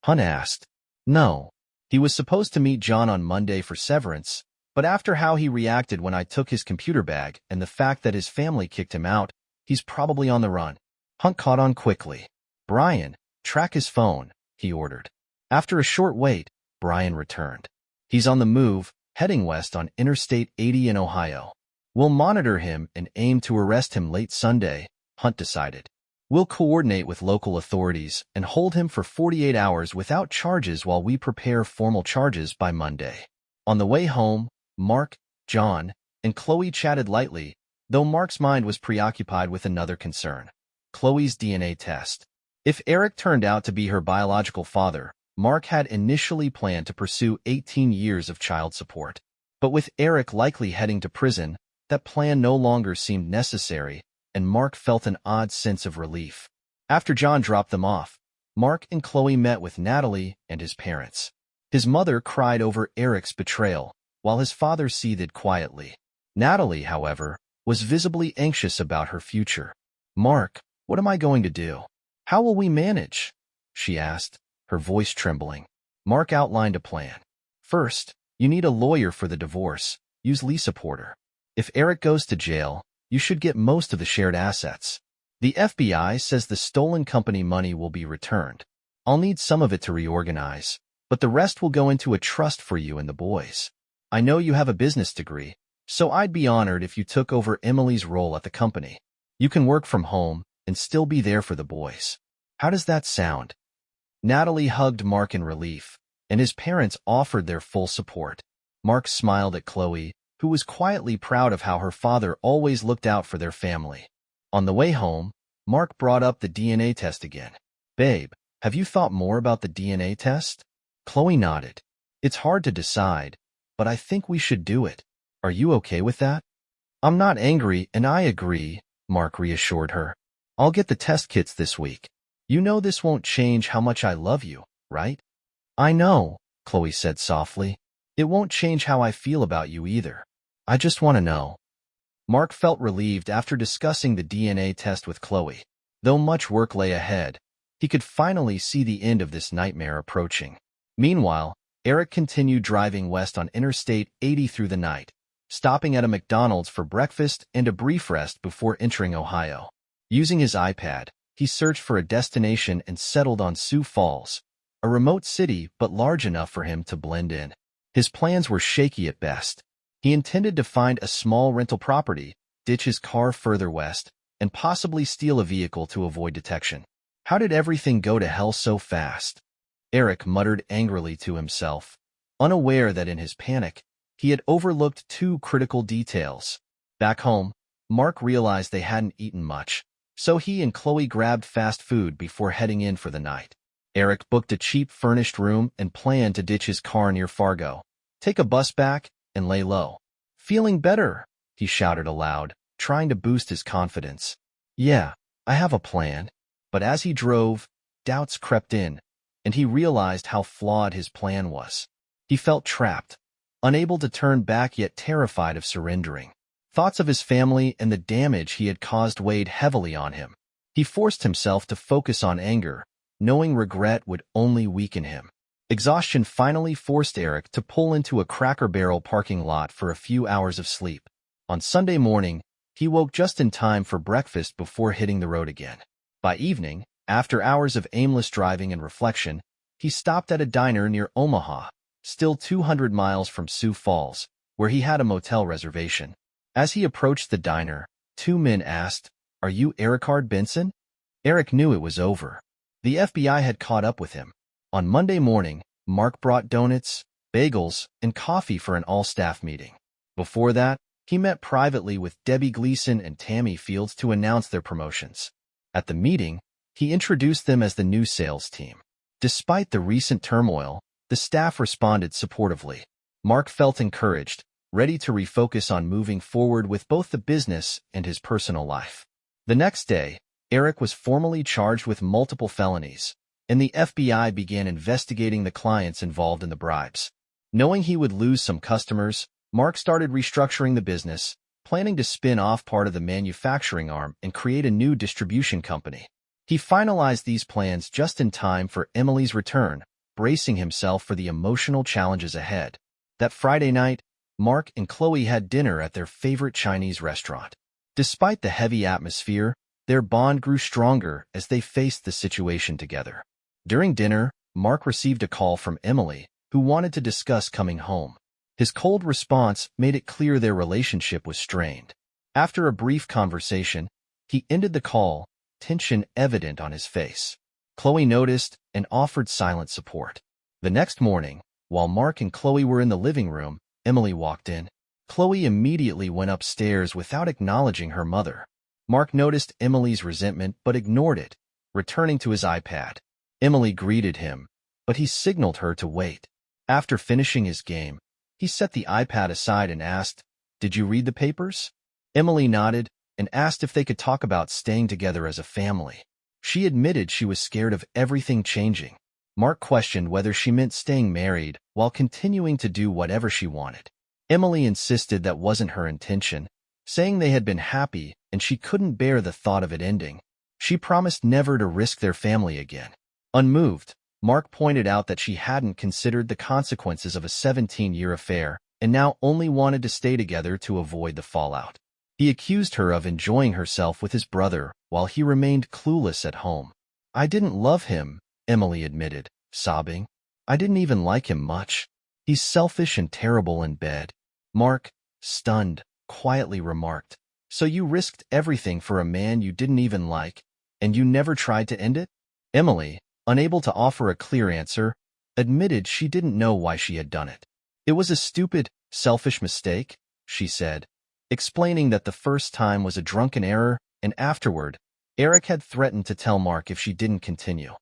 Hunt asked. "No. He was supposed to meet John on Monday for severance, but after how he reacted when I took his computer bag and the fact that his family kicked him out, he's probably on the run. Hunt caught on quickly. Brian, track his phone, he ordered. After a short wait, Brian returned. He's on the move, heading west on Interstate 80 in Ohio. We'll monitor him and aim to arrest him late Sunday, Hunt decided. We'll coordinate with local authorities and hold him for 48 hours without charges while we prepare formal charges by Monday. On the way home, Mark, John, and Chloe chatted lightly, though Mark's mind was preoccupied with another concern: Chloe's DNA test. If Eric turned out to be her biological father, Mark had initially planned to pursue 18 years of child support. But with Eric likely heading to prison, that plan no longer seemed necessary, and Mark felt an odd sense of relief. After John dropped them off, Mark and Chloe met with Natalie and his parents. His mother cried over Eric's betrayal, while his father seethed quietly. Natalie, however, was visibly anxious about her future. "Mark, what am I going to do? How will we manage?" she asked, her voice trembling. Mark outlined a plan. "First, you need a lawyer for the divorce. Use Lisa Porter. If Eric goes to jail, you should get most of the shared assets. The FBI says the stolen company money will be returned. I'll need some of it to reorganize, but the rest will go into a trust for you and the boys. I know you have a business degree, so I'd be honored if you took over Emily's role at the company. You can work from home and still be there for the boys. How does that sound?" Natalie hugged Mark in relief, and his parents offered their full support. Mark smiled at Chloe, who was quietly proud of how her father always looked out for their family. On the way home, Mark brought up the DNA test again. "Babe, have you thought more about the DNA test?" Chloe nodded. "It's hard to decide, but I think we should do it. Are you okay with that?" "I'm not angry, and I agree," Mark reassured her. "I'll get the test kits this week. You know this won't change how much I love you, right?" "I know," Chloe said softly. "It won't change how I feel about you either. I just want to know." Mark felt relieved after discussing the DNA test with Chloe. Though much work lay ahead, he could finally see the end of this nightmare approaching. Meanwhile, Eric continued driving west on Interstate 80 through the night, stopping at a McDonald's for breakfast and a brief rest before entering Ohio. Using his iPad, he searched for a destination and settled on Sioux Falls, a remote city but large enough for him to blend in. His plans were shaky at best. He intended to find a small rental property, ditch his car further west, and possibly steal a vehicle to avoid detection. How did everything go to hell so fast? Eric muttered angrily to himself, unaware that in his panic, he had overlooked two critical details. Back home, Mark realized they hadn't eaten much, so he and Chloe grabbed fast food before heading in for the night. Eric booked a cheap furnished room and planned to ditch his car near Fargo, take a bus back, and lay low. "Feeling better," he shouted aloud, trying to boost his confidence. "Yeah, I have a plan." But as he drove, doubts crept in, and he realized how flawed his plan was. He felt trapped, unable to turn back yet terrified of surrendering. Thoughts of his family and the damage he had caused weighed heavily on him. He forced himself to focus on anger, knowing regret would only weaken him. Exhaustion finally forced Eric to pull into a Cracker Barrel parking lot for a few hours of sleep. On Sunday morning, he woke just in time for breakfast before hitting the road again. By evening, after hours of aimless driving and reflection, he stopped at a diner near Omaha, still 200 miles from Sioux Falls, where he had a motel reservation. As he approached the diner, two men asked, "Are you Ericard Benson?" Eric knew it was over. The FBI had caught up with him. On Monday morning, Mark brought donuts, bagels, and coffee for an all-staff meeting. Before that, he met privately with Debbie Gleason and Tammy Fields to announce their promotions. At the meeting, he introduced them as the new sales team. Despite the recent turmoil, the staff responded supportively. Mark felt encouraged, ready to refocus on moving forward with both the business and his personal life. The next day, Eric was formally charged with multiple felonies, and the FBI began investigating the clients involved in the bribes. Knowing he would lose some customers, Mark started restructuring the business, planning to spin off part of the manufacturing arm and create a new distribution company. He finalized these plans just in time for Emily's return, bracing himself for the emotional challenges ahead. That Friday night, Mark and Chloe had dinner at their favorite Chinese restaurant. Despite the heavy atmosphere, their bond grew stronger as they faced the situation together. During dinner, Mark received a call from Emily, who wanted to discuss coming home. His cold response made it clear their relationship was strained. After a brief conversation, he ended the call, tension evident on his face. Chloe noticed and offered silent support. The next morning, while Mark and Chloe were in the living room, Emily walked in. Chloe immediately went upstairs without acknowledging her mother. Mark noticed Emily's resentment but ignored it, returning to his iPad. Emily greeted him, but he signaled her to wait. After finishing his game, he set the iPad aside and asked, "Did you read the papers?" Emily nodded and asked if they could talk about staying together as a family. She admitted she was scared of everything changing. Mark questioned whether she meant staying married while continuing to do whatever she wanted. Emily insisted that wasn't her intention, saying they had been happy and she couldn't bear the thought of it ending. She promised never to risk their family again. Unmoved, Mark pointed out that she hadn't considered the consequences of a 17-year affair and now only wanted to stay together to avoid the fallout. He accused her of enjoying herself with his brother while he remained clueless at home. "I didn't love him," Emily admitted, sobbing. "I didn't even like him much. He's selfish and terrible in bed." Mark, stunned, quietly remarked, "So you risked everything for a man you didn't even like, and you never tried to end it?" Emily, unable to offer a clear answer, admitted she didn't know why she had done it. "It was a stupid, selfish mistake," she said, explaining that the first time was a drunken error, and afterward, Eric had threatened to tell Mark if she didn't continue.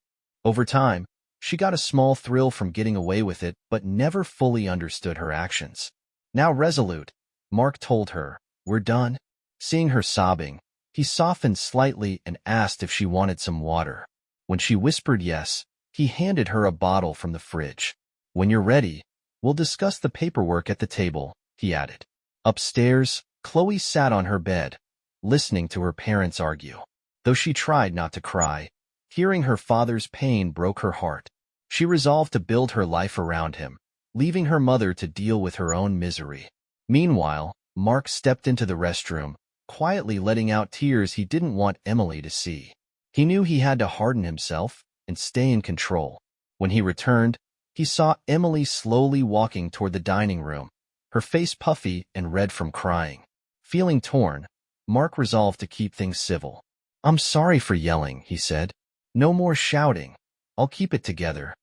Over time, she got a small thrill from getting away with it but never fully understood her actions. Now resolute, Mark told her, "We're done." Seeing her sobbing, he softened slightly and asked if she wanted some water. When she whispered yes, he handed her a bottle from the fridge. "When you're ready, we'll discuss the paperwork at the table," he added. Upstairs, Chloe sat on her bed, listening to her parents argue. Though she tried not to cry, hearing her father's pain broke her heart. She resolved to build her life around him, leaving her mother to deal with her own misery. Meanwhile, Mark stepped into the restroom, quietly letting out tears he didn't want Emily to see. He knew he had to harden himself and stay in control. When he returned, he saw Emily slowly walking toward the dining room, her face puffy and red from crying. Feeling torn, Mark resolved to keep things civil. "I'm sorry for yelling," he said. "No more shouting. I'll keep it together."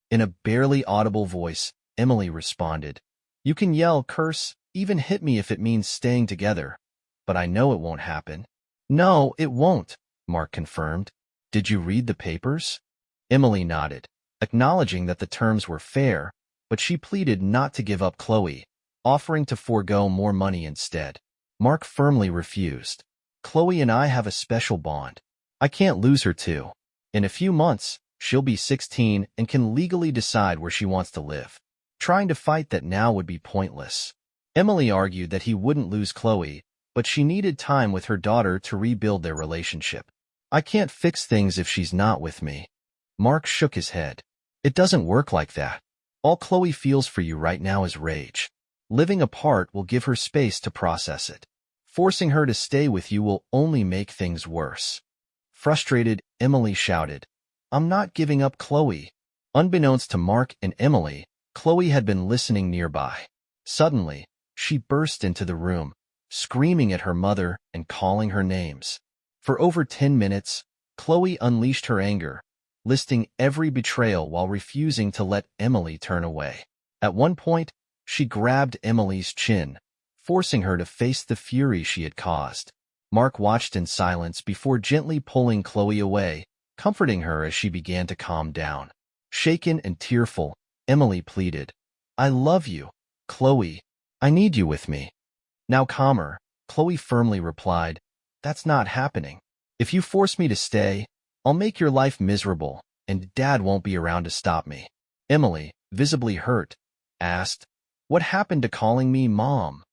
In a barely audible voice, Emily responded, "You can yell, curse, even hit me if it means staying together, but I know it won't happen." "No, it won't," Mark confirmed. "Did you read the papers?" Emily nodded, acknowledging that the terms were fair, but she pleaded not to give up Chloe, offering to forego more money instead. Mark firmly refused. "Chloe and I have a special bond. I can't lose her too. In a few months, she'll be 16 and can legally decide where she wants to live. Trying to fight that now would be pointless." Emily argued that he wouldn't lose Chloe, but she needed time with her daughter to rebuild their relationship. "I can't fix things if she's not with me." Mark shook his head. "It doesn't work like that. All Chloe feels for you right now is rage. Living apart will give her space to process it. Forcing her to stay with you will only make things worse." Frustrated, Emily shouted, "I'm not giving up Chloe." Unbeknownst to Mark and Emily, Chloe had been listening nearby. Suddenly, she burst into the room, screaming at her mother and calling her names. For over 10 minutes, Chloe unleashed her anger, listing every betrayal while refusing to let Emily turn away. At one point, she grabbed Emily's chin, forcing her to face the fury she had caused. Mark watched in silence before gently pulling Chloe away, comforting her as she began to calm down. Shaken and tearful, Emily pleaded, "I love you, Chloe. I need you with me." Now calmer, Chloe firmly replied, "That's not happening. If you force me to stay, I'll make your life miserable, and Dad won't be around to stop me." Emily, visibly hurt, asked, "What happened to calling me Mom?"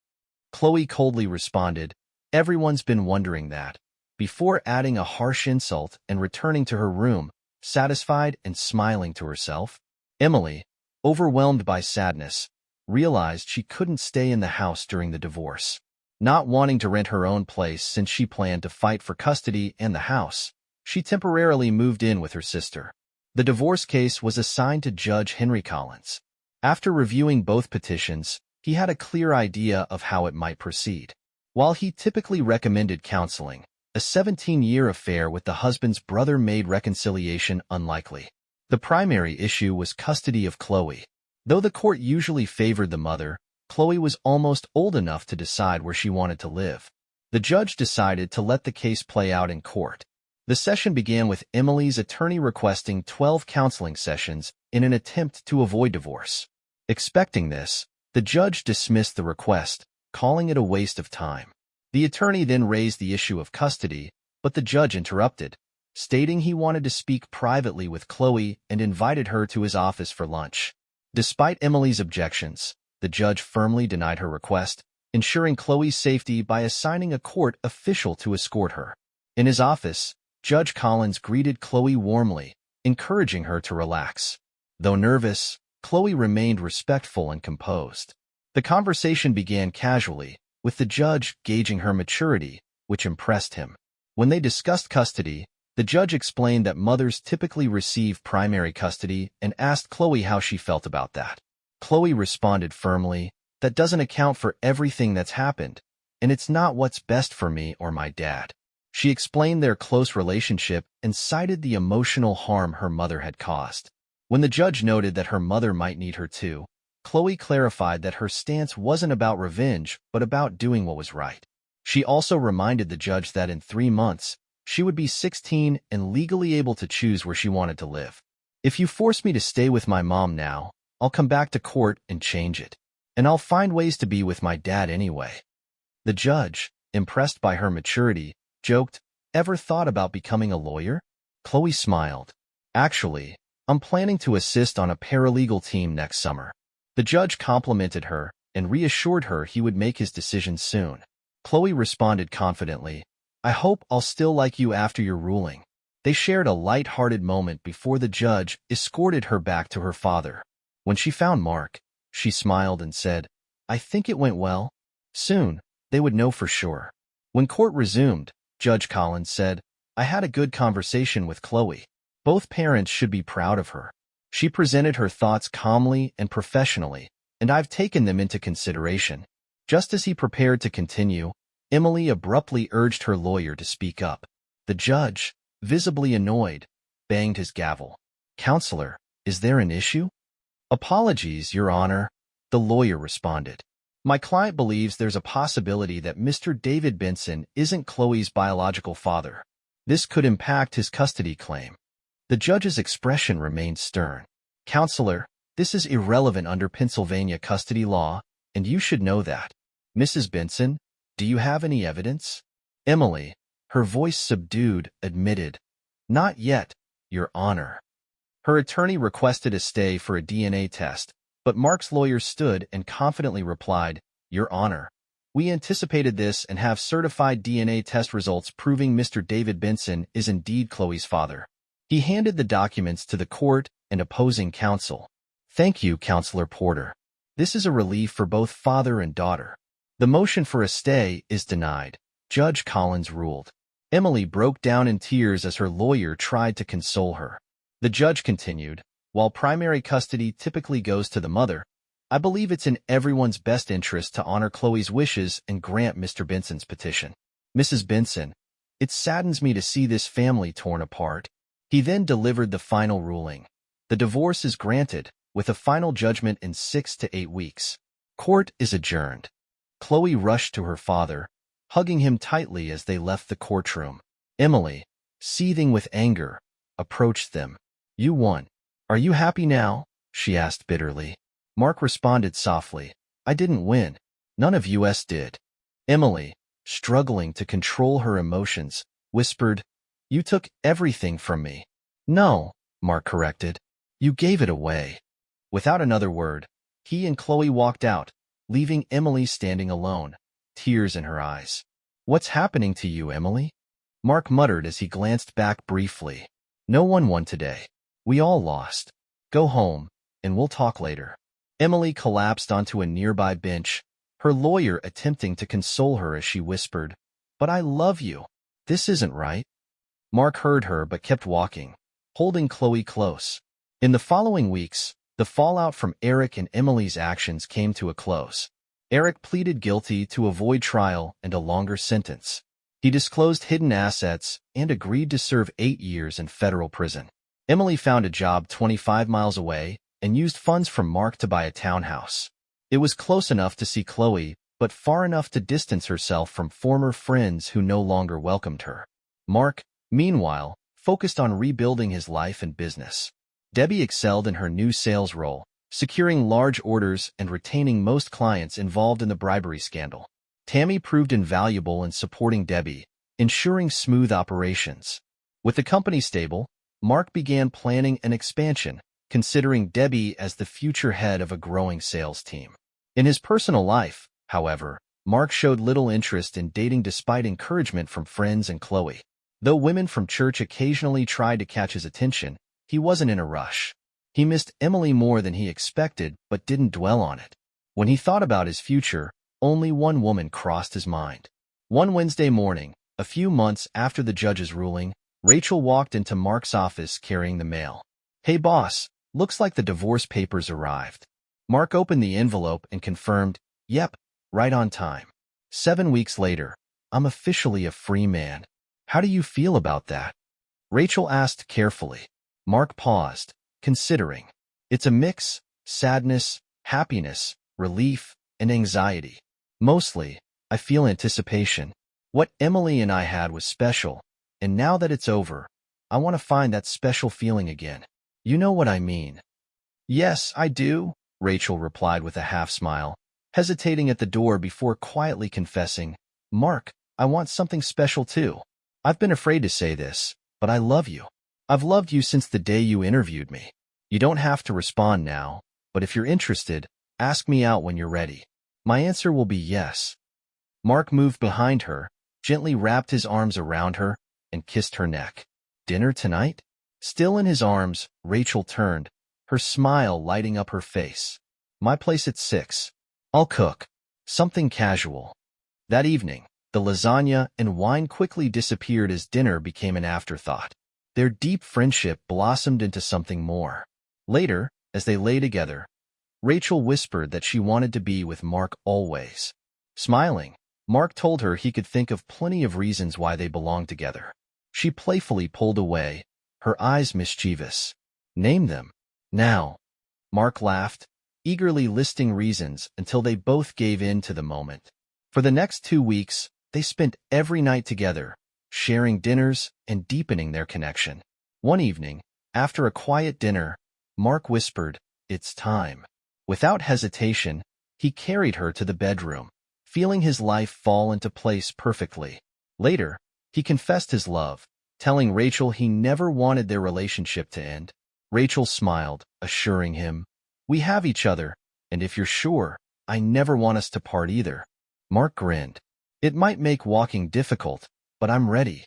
Chloe coldly responded, "Everyone's been wondering that," before adding a harsh insult and returning to her room, satisfied and smiling to herself. Emily, overwhelmed by sadness, realized she couldn't stay in the house during the divorce. Not wanting to rent her own place since she planned to fight for custody and the house, she temporarily moved in with her sister. The divorce case was assigned to Judge Henry Collins. After reviewing both petitions, he had a clear idea of how it might proceed. While he typically recommended counseling, a 17-year affair with the husband's brother made reconciliation unlikely. The primary issue was custody of Chloe. Though the court usually favored the mother, Chloe was almost old enough to decide where she wanted to live. The judge decided to let the case play out in court. The session began with Emily's attorney requesting 12 counseling sessions in an attempt to avoid divorce. Expecting this, the judge dismissed the request, calling it a waste of time. The attorney then raised the issue of custody, but the judge interrupted, stating he wanted to speak privately with Chloe and invited her to his office for lunch. Despite Emily's objections, the judge firmly denied her request, ensuring Chloe's safety by assigning a court official to escort her. In his office, Judge Collins greeted Chloe warmly, encouraging her to relax. Though nervous, Chloe remained respectful and composed. The conversation began casually, with the judge gauging her maturity, which impressed him. When they discussed custody, the judge explained that mothers typically receive primary custody and asked Chloe how she felt about that. Chloe responded firmly, "That doesn't account for everything that's happened, and it's not what's best for me or my dad." She explained their close relationship and cited the emotional harm her mother had caused. When the judge noted that her mother might need her too, Chloe clarified that her stance wasn't about revenge, but about doing what was right. She also reminded the judge that in 3 months, she would be 16 and legally able to choose where she wanted to live. "If you force me to stay with my mom now, I'll come back to court and change it. And I'll find ways to be with my dad anyway." The judge, impressed by her maturity, joked, "Ever thought about becoming a lawyer?" Chloe smiled. "Actually, I'm planning to assist on a paralegal team next summer." The judge complimented her and reassured her he would make his decision soon. Chloe responded confidently, "I hope I'll still like you after your ruling." They shared a light-hearted moment before the judge escorted her back to her father. When she found Mark, she smiled and said, "I think it went well." Soon, they would know for sure. When court resumed, Judge Collins said, "I had a good conversation with Chloe. Both parents should be proud of her. She presented her thoughts calmly and professionally, and I've taken them into consideration." Just as he prepared to continue, Emily abruptly urged her lawyer to speak up. The judge, visibly annoyed, banged his gavel. "Counselor, is there an issue?" "Apologies, Your Honor," the lawyer responded. "My client believes there's a possibility that Mr. David Benson isn't Chloe's biological father. This could impact his custody claim." The judge's expression remained stern. "Counselor, this is irrelevant under Pennsylvania custody law, and you should know that. Mrs. Benson, do you have any evidence?" Emily, her voice subdued, admitted, "Not yet, Your Honor." Her attorney requested a stay for a DNA test, but Mark's lawyer stood and confidently replied, "Your Honor, we anticipated this and have certified DNA test results proving Mr. David Benson is indeed Chloe's father." He handed the documents to the court and opposing counsel. "Thank you, Counselor Porter. This is a relief for both father and daughter." The motion for a stay is denied, Judge Collins ruled. Emily broke down in tears as her lawyer tried to console her. The judge continued, "While primary custody typically goes to the mother, I believe it's in everyone's best interest to honor Chloe's wishes and grant Mr. Benson's petition. Mrs. Benson, it saddens me to see this family torn apart." He then delivered the final ruling. The divorce is granted, with a final judgment in 6 to 8 weeks. Court is adjourned. Chloe rushed to her father, hugging him tightly as they left the courtroom. Emily, seething with anger, approached them. "You won. Are you happy now?" she asked bitterly. Mark responded softly, "I didn't win. None of us did." Emily, struggling to control her emotions, whispered, "You took everything from me." "No," Mark corrected. "You gave it away." Without another word, he and Chloe walked out, leaving Emily standing alone, tears in her eyes. "What's happening to you, Emily?" Mark muttered as he glanced back briefly. "No one won today. We all lost. Go home, and we'll talk later." Emily collapsed onto a nearby bench, her lawyer attempting to console her as she whispered, "But I love you. This isn't right." Mark heard her but kept walking, holding Chloe close. In the following weeks, the fallout from Eric and Emily's actions came to a close. Eric pleaded guilty to avoid trial and a longer sentence. He disclosed hidden assets and agreed to serve 8 years in federal prison. Emily found a job 25 miles away and used funds from Mark to buy a townhouse. It was close enough to see Chloe, but far enough to distance herself from former friends who no longer welcomed her. Mark, meanwhile, focused on rebuilding his life and business. Debbie excelled in her new sales role, securing large orders and retaining most clients involved in the bribery scandal. Tammy proved invaluable in supporting Debbie, ensuring smooth operations. With the company stable, Mark began planning an expansion, considering Debbie as the future head of a growing sales team. In his personal life, however, Mark showed little interest in dating despite encouragement from friends and Chloe. Though women from church occasionally tried to catch his attention, he wasn't in a rush. He missed Emily more than he expected, but didn't dwell on it. When he thought about his future, only one woman crossed his mind. One Wednesday morning, a few months after the judge's ruling, Rachel walked into Mark's office carrying the mail. "Hey boss, looks like the divorce papers arrived." Mark opened the envelope and confirmed, "Yep, right on time. 7 weeks later, I'm officially a free man. How do you feel about that?" Rachel asked carefully. Mark paused, considering. "It's a mix: sadness, happiness, relief, and anxiety. Mostly, I feel anticipation. What Emily and I had was special, and now that it's over, I want to find that special feeling again. You know what I mean." "Yes, I do," Rachel replied with a half-smile, hesitating at the door before quietly confessing, "Mark, I want something special too. I've been afraid to say this, but I love you. I've loved you since the day you interviewed me. You don't have to respond now, but if you're interested, ask me out when you're ready. My answer will be yes." Mark moved behind her, gently wrapped his arms around her, and kissed her neck. "Dinner tonight?" Still in his arms, Rachel turned, her smile lighting up her face. "My place at 6. I'll cook. Something casual." That evening, the lasagna and wine quickly disappeared as dinner became an afterthought. Their deep friendship blossomed into something more. Later, as they lay together, Rachel whispered that she wanted to be with Mark always. Smiling, Mark told her he could think of plenty of reasons why they belonged together. She playfully pulled away, her eyes mischievous. "Name them. Now." Mark laughed, eagerly listing reasons until they both gave in to the moment. For the next 2 weeks, they spent every night together, sharing dinners and deepening their connection. One evening, after a quiet dinner, Mark whispered, "It's time." Without hesitation, he carried her to the bedroom, feeling his life fall into place perfectly. Later, he confessed his love, telling Rachel he never wanted their relationship to end. Rachel smiled, assuring him, "We have each other, and if you're sure, I never want us to part either." Mark grinned. "It might make walking difficult, but I'm ready."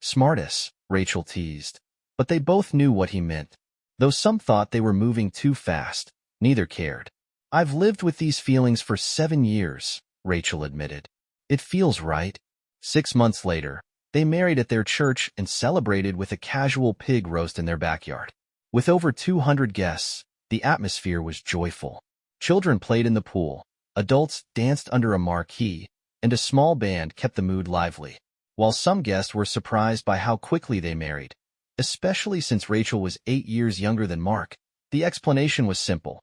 "Smartest," Rachel teased, but they both knew what he meant. Though some thought they were moving too fast, neither cared. "I've lived with these feelings for 7 years, Rachel admitted. "It feels right." 6 months later, they married at their church and celebrated with a casual pig roast in their backyard. With over 200 guests, the atmosphere was joyful. Children played in the pool, adults danced under a marquee, and a small band kept the mood lively. While some guests were surprised by how quickly they married, especially since Rachel was 8 years younger than Mark, the explanation was simple.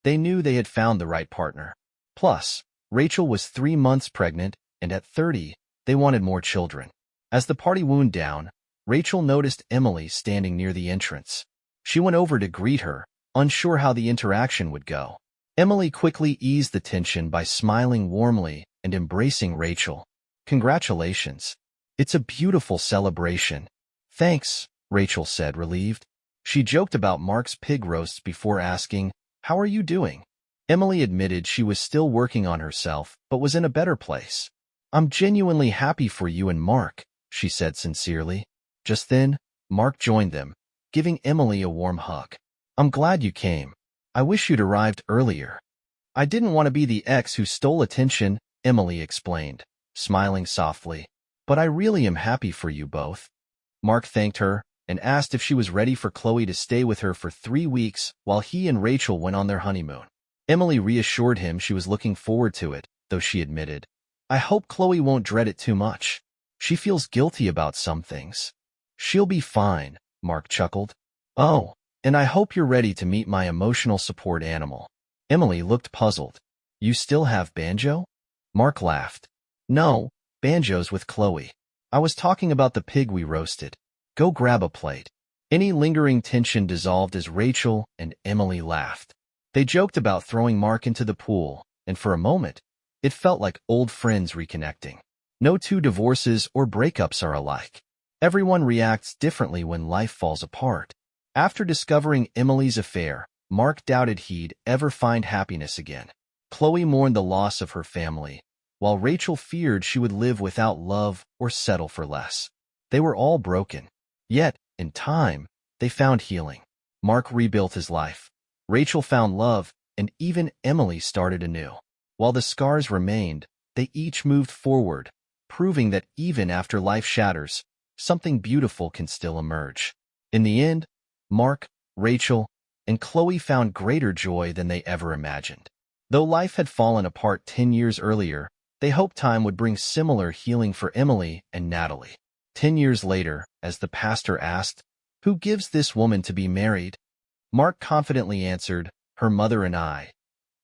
They knew they had found the right partner. Plus, Rachel was 3 months pregnant, and at 30, they wanted more children. As the party wound down, Rachel noticed Emily standing near the entrance. She went over to greet her, unsure how the interaction would go. Emily quickly eased the tension by smiling warmly and embracing Rachel. "Congratulations. It's a beautiful celebration." "Thanks," Rachel said, relieved. She joked about Mark's pig roasts before asking, "How are you doing?" Emily admitted she was still working on herself, but was in a better place. "I'm genuinely happy for you and Mark," she said sincerely. Just then, Mark joined them, giving Emily a warm hug. "I'm glad you came. I wish you'd arrived earlier. I didn't want to be the ex who stole attention, Emily explained, smiling softly. But I really am happy for you both. Mark thanked her and asked if she was ready for Chloe to stay with her for 3 weeks while he and Rachel went on their honeymoon. Emily reassured him she was looking forward to it, though she admitted, I hope Chloe won't dread it too much. She feels guilty about some things. She'll be fine, Mark chuckled. Oh, and I hope you're ready to meet my emotional support animal. Emily looked puzzled. You still have Banjo? Mark laughed. No, Banjo's with Chloe. I was talking about the pig we roasted. Go grab a plate. Any lingering tension dissolved as Rachel and Emily laughed. They joked about throwing Mark into the pool, and for a moment, it felt like old friends reconnecting. No two divorces or breakups are alike. Everyone reacts differently when life falls apart. After discovering Emily's affair, Mark doubted he'd ever find happiness again. Chloe mourned the loss of her family, while Rachel feared she would live without love or settle for less. They were all broken. Yet, in time, they found healing. Mark rebuilt his life. Rachel found love, and even Emily started anew. While the scars remained, they each moved forward, proving that even after life shatters, something beautiful can still emerge. In the end, Mark, Rachel, and Chloe found greater joy than they ever imagined. Though life had fallen apart 10 years earlier, they hoped time would bring similar healing for Emily and Natalie. 10 years later, as the pastor asked, Who gives this woman to be married? Mark confidently answered, Her mother and I.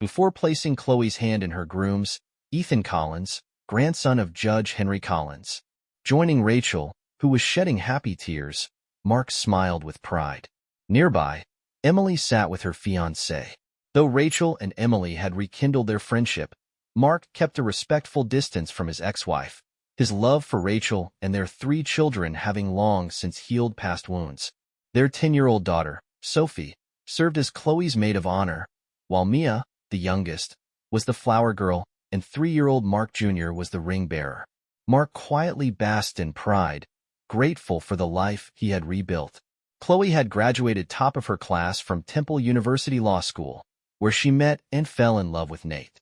Before placing Chloe's hand in her groom's, Ethan Collins, grandson of Judge Henry Collins. Joining Rachel, who was shedding happy tears, Mark smiled with pride. Nearby, Emily sat with her fiancé. Though Rachel and Emily had rekindled their friendship, Mark kept a respectful distance from his ex-wife, his love for Rachel and their 3 children having long since healed past wounds. Their 10-year-old daughter, Sophie, served as Chloe's maid of honor, while Mia, the youngest, was the flower girl, and 3-year-old Mark Jr. was the ring bearer. Mark quietly basked in pride, grateful for the life he had rebuilt. Chloe had graduated top of her class from Temple University Law School, where she met and fell in love with Nate.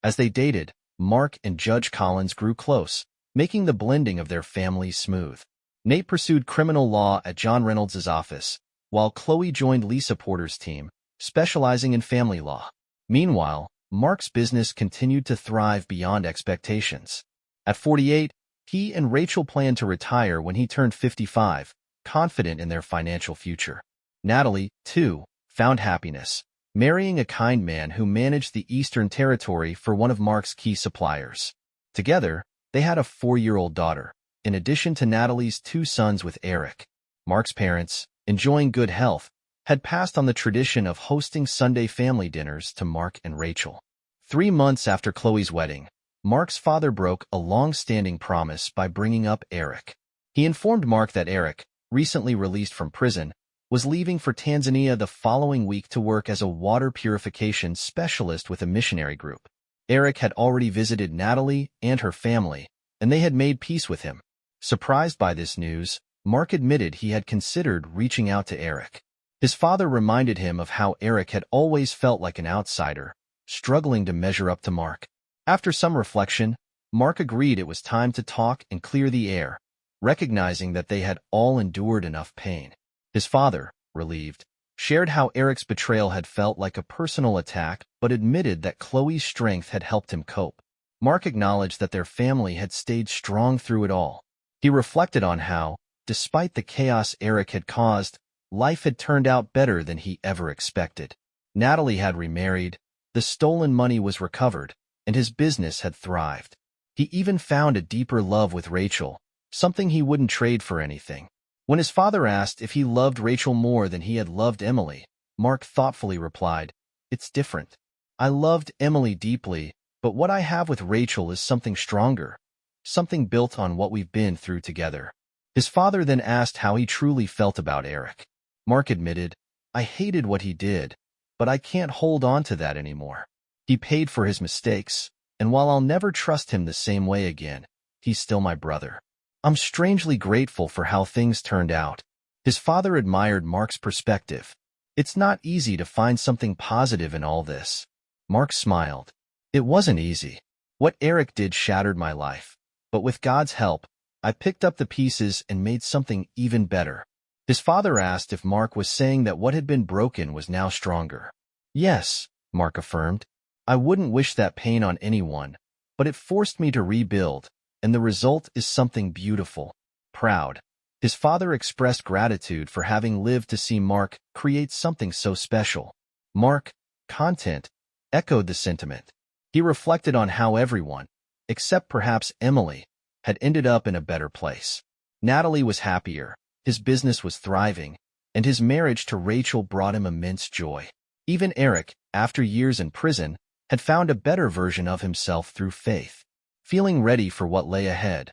As they dated, Mark and Judge Collins grew close, making the blending of their families smooth. Nate pursued criminal law at John Reynolds' office, while Chloe joined Lisa Porter's team, specializing in family law. Meanwhile, Mark's business continued to thrive beyond expectations. At 48, he and Rachel planned to retire when he turned 55, confident in their financial future. Natalie, too, found happiness, marrying a kind man who managed the Eastern Territory for one of Mark's key suppliers. Together, they had a 4-year-old daughter, in addition to Natalie's 2 sons with Eric. Mark's parents, enjoying good health, had passed on the tradition of hosting Sunday family dinners to Mark and Rachel. 3 months after Chloe's wedding, Mark's father broke a long-standing promise by bringing up Eric. He informed Mark that Eric, recently released from prison, was leaving for Tanzania the following week to work as a water purification specialist with a missionary group. Eric had already visited Natalie and her family, and they had made peace with him. Surprised by this news, Mark admitted he had considered reaching out to Eric. His father reminded him of how Eric had always felt like an outsider, struggling to measure up to Mark. After some reflection, Mark agreed it was time to talk and clear the air, recognizing that they had all endured enough pain. His father, relieved, shared how Eric's betrayal had felt like a personal attack but admitted that Chloe's strength had helped him cope. Mark acknowledged that their family had stayed strong through it all. He reflected on how, despite the chaos Eric had caused, life had turned out better than he ever expected. Natalie had remarried, the stolen money was recovered, and his business had thrived. He even found a deeper love with Rachel, something he wouldn't trade for anything. When his father asked if he loved Rachel more than he had loved Emily, Mark thoughtfully replied, "It's different. I loved Emily deeply, but what I have with Rachel is something stronger, something built on what we've been through together." His father then asked how he truly felt about Eric. Mark admitted, "I hated what he did, but I can't hold on to that anymore. He paid for his mistakes, and while I'll never trust him the same way again, he's still my brother. I'm strangely grateful for how things turned out." His father admired Mark's perspective. It's not easy to find something positive in all this. Mark smiled. It wasn't easy. What Eric did shattered my life. But with God's help, I picked up the pieces and made something even better. His father asked if Mark was saying that what had been broken was now stronger. Yes, Mark affirmed. I wouldn't wish that pain on anyone, but it forced me to rebuild, and the result is something beautiful. Proud. His father expressed gratitude for having lived to see Mark create something so special. Mark, content, echoed the sentiment. He reflected on how everyone, except perhaps Emily, had ended up in a better place. Natalie was happier, his business was thriving, and his marriage to Rachel brought him immense joy. Even Eric, after years in prison, had found a better version of himself through faith. Feeling ready for what lay ahead,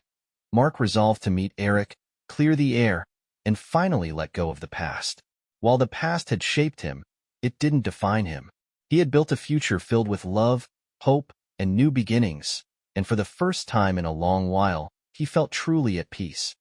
Mark resolved to meet Eric, clear the air, and finally let go of the past. While the past had shaped him, it didn't define him. He had built a future filled with love, hope, and new beginnings, and for the first time in a long while, he felt truly at peace.